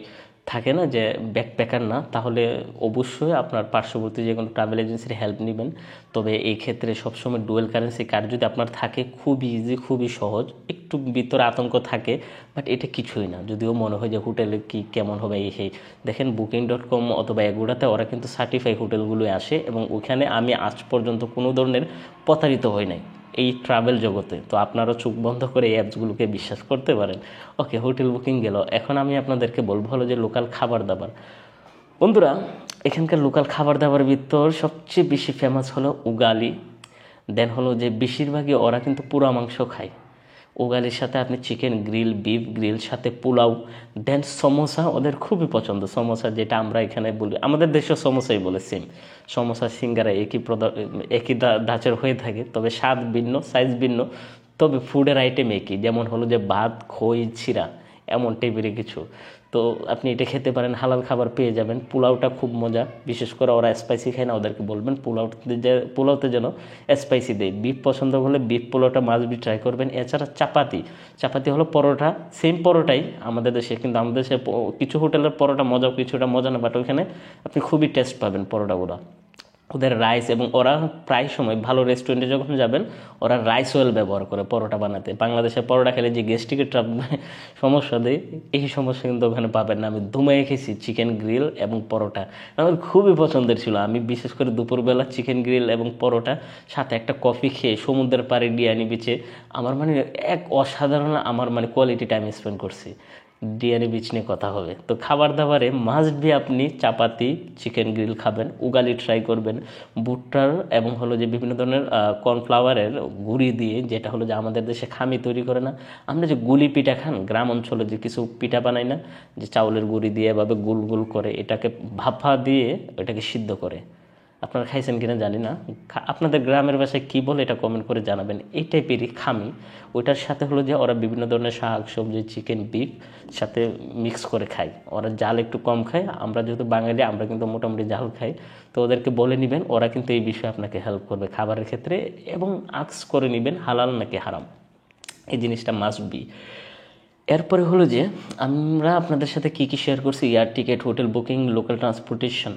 থাকে না যে ব্যাকপ্যাকার না, তাহলে অবশ্যই আপনার পার্শ্ববর্তী যে কোনো ট্রাভেল এজেন্সির হেল্প নেবেন। তবে এই ক্ষেত্রে সবসময় ডুয়েল কারেন্সি কার্ড যদি আপনার থাকে, খুবই ইজি, খুবই সহজ। একটু ভিতরে আতঙ্ক থাকে, বাট এটা কিছুই না। যদিও মনে হয় যে হোটেলে কি কেমন হবে এই সেই, দেখেন booking.com অথবা এগুড়াতে ওরা কিন্তু সার্টিফাই হোটেলগুলোই আসে, এবং ওখানে আমি আজ পর্যন্ত কোনো ধরনের প্রতারিত হই নাই এই ট্রাভেল জগতে। তো আপনারা চোখ বন্ধ করে এই অ্যাপসগুলোকে বিশ্বাস করতে পারেন। ওকে, হোটেল বুকিং গেল। এখন আমি আপনাদেরকে বলবো হলো যে লোকাল খাবার দাবার। বন্ধুরা, এখানকার লোকাল খাবার দাবার ভিতর সবচেয়ে বেশি ফেমাস হলো উগালি। দেন হলো যে বেশিরভাগই ওরা কিন্তু পুরা মাংস খায়। উগালির সাথে আপনি চিকেন গ্রিল, বিফ গ্রিল, সাথে পোলাও, দেন সমোসা ওদের খুবই পছন্দ। সমোসা যেটা আমরা এখানে বলি, আমাদের দেশেও সমোসাই বলে, সেম সমোসা সিঙ্গারা একই ধাঁচের হয়ে থাকে, তবে স্বাদ ভিন্ন, সাইজ ভিন্ন, তবে ফুডের আইটেম একই। যেমন হলো যে ভাত, খই, ছিরা, এমন টাইপের কিছু। তো আপনি এটা খেতে পারেন, হালাল খাবার পেয়ে যাবেন। পোলাওটা খুব মজা, বিশেষ করে ওরা স্পাইসি খায় না, ওদেরকে বলবেন পোলাওতে যেন স্পাইসি দেয়। বিফ পছন্দ হলে বিফ পোলাওটা মাস্ট বি ট্রাই করবেন। এছাড়া চাপাতি হলো পরোটা, সেম পরোটাই আমাদের দেশে, কিন্তু আমাদের দেশে কিছু হোটেলের পরোটা মজা, কিছুটা মজা না, বাট ওইখানে আপনি খুবই টেস্ট পাবেন পরোটাগুলো। ওদের রাইস, এবং ওরা প্রায় সময় ভালো রেস্টুরেন্টে যখন যাবেন ওরা রাইস অয়েল ব্যবহার করে পরোটা বানাতে। বাংলাদেশে পরোটা খেলে যে গ্যাস্ট্রিকের সমস্যা দেয়, এই সমস্যা কিন্তু ওখানে পাবেন না। আমি ধুমাইয়ে খেয়েছি চিকেন গ্রিল এবং পরোটা, আমার খুবই পছন্দের ছিল। আমি বিশেষ করে দুপুরবেলা চিকেন গ্রিল এবং পরোটা সাথে একটা কফি খেয়ে সমুদ্রের পাড়ে ডিয়ানি বিচে আমার মানে এক অসাধারণ আমার মানে কোয়ালিটি টাইম স্পেন্ড করছি। ডিয়ানি বিচ নিয়ে কথা হবে। তো খাবার দাবারে মাস্ট বি আপনি চাপাতি, চিকেন গ্রিল খাবেন, উগালি ট্রাই করবেন, ভুট্টার এবং হলো যে বিভিন্ন ধরনের কর্নফ্লাওয়ারের গুঁড়ি দিয়ে, যেটা হলো যে আমাদের দেশে খামি তৈরি করে না, আমরা যে গুলি পিঠা খান, গ্রাম অঞ্চলে যে কিছু পিঠা বানাই না, যে চাউলের গুঁড়ি দিয়ে এভাবে গুল গুল করে এটাকে ভাপা দিয়ে এটাকে সিদ্ধ করে, আপনারা খাইছেন কিনা জানি না, আপনাদের গ্রামের ভাষায় কী বলে এটা কমেন্ট করে জানাবেন। এই টাইপেরই খামি, ওইটার সাথে হলো যে ওরা বিভিন্ন ধরনের শাক সবজি, চিকেন, বিফ সাথে মিক্স করে খায়। ওরা জাল একটু কম খায়, আমরা যেহেতু বাঙালি আমরা কিন্তু মোটামুটি জাল খাই। তো ওদেরকে বলে নেবেন, ওরা কিন্তু এই বিষয়ে আপনাকে হেল্প করবে খাবারের ক্ষেত্রে, এবং আক্স করে নেবেন হালাল নাকি হারাম, এই জিনিসটা মাস্ট বি। এরপরে হলো যে আমরা আপনাদের সাথে কী কী শেয়ার করছি, air ticket, hotel booking, local transportation.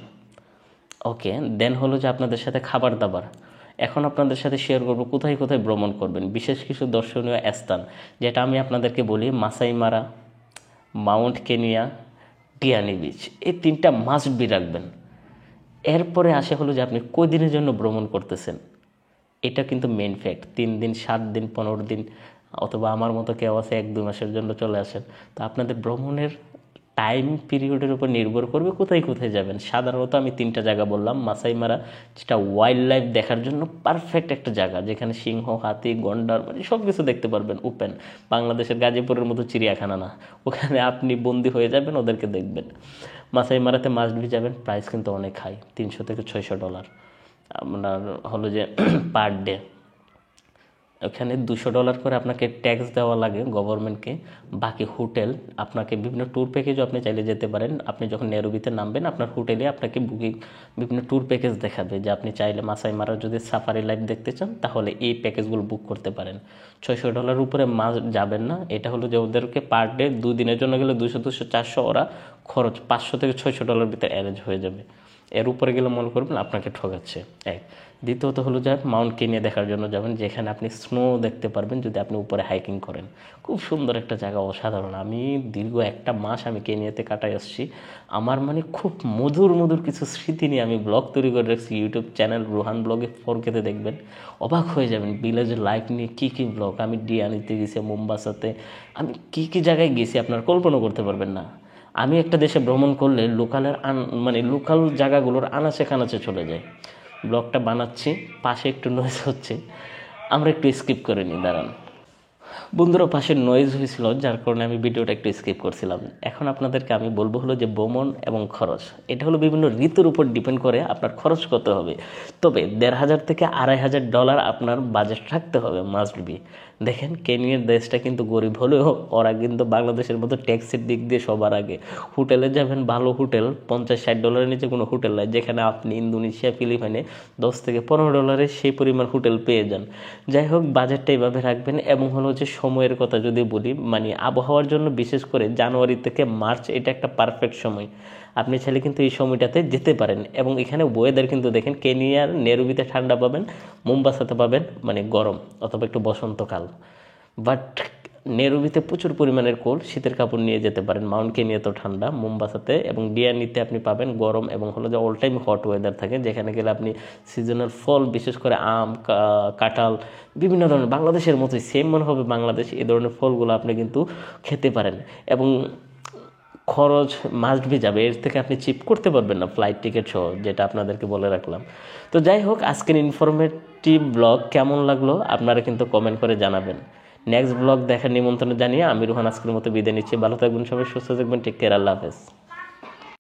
Okay, then হলো যে আপনাদের সাথে খাবার দাবার। এখন আপনাদের সাথে শেয়ার করবো কোথায় কোথায় ভ্রমণ করবেন, বিশেষ কিছু দর্শনীয় স্থান, যেটা আমি আপনাদেরকে বলি মাসাই মারা, মাউন্ট কেনিয়া, ডিয়ানি বিচ, এই 3টা মাস্ট বি রাখবেন। এরপরে আসে হলো যে আপনি কয়দিনের জন্য ভ্রমণ করতেছেন, এটা কিন্তু মেইন ফ্যাক্ট। 3 দিন, 7 দিন, 15 দিন, অথবা আমার মতো কেউ আছে 1-2 মাসের জন্য চলে আসেন। তো আপনাদের ভ্রমণের টাইম পিরিয়ডের উপর নির্ভর করবে কোথায় কোথায় যাবেন। সাধারণত আমি 3টা জায়গা বললাম। মাসাই মারা, যেটা ওয়াইল্ড লাইফ দেখার জন্য পারফেক্ট একটা জায়গা, যেখানে সিংহ, হাতি, গন্ডার মানে সব কিছু দেখতে পারবেন ওপেন। বাংলাদেশের গাজীপুরের মতো চিড়িয়াখানা না, ওখানে আপনি বন্দি হয়ে যাবেন, ওদেরকে দেখবেন। মাসাই মারাতে মাস্ট বি যাবেন। প্রাইস কিন্তু অনেক হাই, $300 থেকে $600 আপনার হলো যে পার ডে। ওখানে $200 করে আপনাকে ট্যাক্স দেওয়া লাগে গভর্নমেন্টকে। বাকি হোটেল আপনাকে বিভিন্ন ট্যুর প্যাকেজও আপনি চাইলে যেতে পারেন। আপনি যখন নেরুবিতে নামবেন আপনার হোটেলে আপনাকে বিভিন্ন ট্যুর প্যাকেজ দেখাবে, যে আপনি চাইলে মাসাই মারার যদি সাফারি লাইফ দেখতে চান তাহলে এই প্যাকেজগুলো বুক করতে পারেন। $600 উপরে মাস যাবেন না। এটা হলো যে ওদেরকে পার ডে 2 দিনের জন্য গেলে 200, 400 ওরা খরচ $500 থেকে $600 ভিতরে অ্যারেঞ্জ হয়ে যাবে। এর উপরে গেলে মনে করবেন আপনাকে ঠকাচ্ছে। এক, দ্বিতীয়ত হলো যে মাউন্ট কেনিয়া দেখার জন্য যাবেন, যেখানে আপনি স্নো দেখতে পারবেন যদি আপনি উপরে হাইকিং করেন। খুব সুন্দর একটা জায়গা, অসাধারণ। আমি দীর্ঘ 1 মাস আমি কেনিয়াতে কাটাই আসছি। আমার মানে খুব মধুর মধুর কিছু স্মৃতি নিয়ে আমি ব্লগ তৈরি করে রাখছি। ইউটিউব চ্যানেল রোহান ব্লগে 4K-তে দেখবেন, অবাক হয়ে যাবেন। ভিলেজের লাইফ নিয়ে কী কী ব্লগ, আমি ডিয়ানিতে গেছি, মোম্বাসাতে, আমি কী কী জায়গায় গেছি আপনার কল্পনা করতে পারবেন না। আমি একটা দেশে ভ্রমণ করলে লোকাল জায়গাগুলোর আনাচে কানাচে চলে যায়। ব্লগটা বানাচ্ছি, পাশে একটু নয়েজ হচ্ছে, আমরা একটু স্কিপ করে নিই, দাঁড়ান। বন্ধুরা, পাশে নয়েজ হয়েছিল, যার কারণে আমি ভিডিওটা একটু স্কিপ করছিলাম। এখন আপনাদেরকে আমি বলবো হলো যে ভ্রমণ এবং খরচ, এটা হলো বিভিন্ন ঋতুর উপর ডিপেন্ড করে আপনার খরচ কত হবে। তবে $1,500 থেকে $2,500 আপনার বাজেট রাখতে হবে, মাস্ট বি। দেখেন, কেনিয়ার দেশটা কিন্তু গরিব হলেও ওরা কিন্তু বাংলাদেশের মতো ট্যাক্সের দিক দিয়ে সবার আগে। হোটেলে যাবেন, ভালো হোটেল $50-60 নিচে কোনো হোটেল নাই, যেখানে আপনি ইন্দোনেশিয়া, ফিলিপাইনে $10 থেকে $15 সেই পরিমাণ হোটেল পেয়ে যান। যাই হোক, বাজেটটা এইভাবে রাখবেন। এবং হলো যে সময়ের কথা যদি বলি, মানে আবহাওয়ার জন্য বিশেষ করে জানুয়ারি থেকে মার্চ এটা একটা পারফেক্ট সময়। আপনি চাইলে কিন্তু এই সময়টাতে যেতে পারেন। এবং এখানে ওয়েদার কিন্তু দেখেন, কেনিয়ার নেরুবিতে ঠান্ডা পাবেন, মোম্বাসাতে পাবেন মানে গরম অথবা একটু বসন্তকাল। বাট নেরুবিতে প্রচুর পরিমাণের কোল্ড, শীতের কাপড় নিয়ে যেতে পারেন। মাউন্ট কেনিয়া তো ঠান্ডা, মোম্বাসাতে এবং ডিয়ানিতে আপনি পাবেন গরম এবং হলো যে অল টাইম হট ওয়েদার থাকে, যেখানে গেলে আপনি সিজনাল ফল, বিশেষ করে আম, কাঁঠাল, বিভিন্ন ধরনের বাংলাদেশের মতোই সেম মনে হবে বাংলাদেশ, এই ধরনের ফলগুলো আপনি কিন্তু খেতে পারেন। এবং খরচ মাস্ট বি যাবে, এর থেকে আপনি চিপ করতে পারবেন না ফ্লাইট টিকিট সহ, যেটা আপনাদেরকে বলে রাখলাম। তো যাই হোক, আজকের ইনফরমেটিভ ব্লগ কেমন লাগলো আপনারা কিন্তু কমেন্ট করে জানাবেন। নেক্সট ব্লগ দেখার নিমন্ত্রণ জানিয়ে আমি রোহান আজকের মতো বিদায় নিচ্ছি। ভালো থাকবেন সবাই, সুস্থ থাকবেন, টেক কেয়ার, আল্লাহ হাফেজ।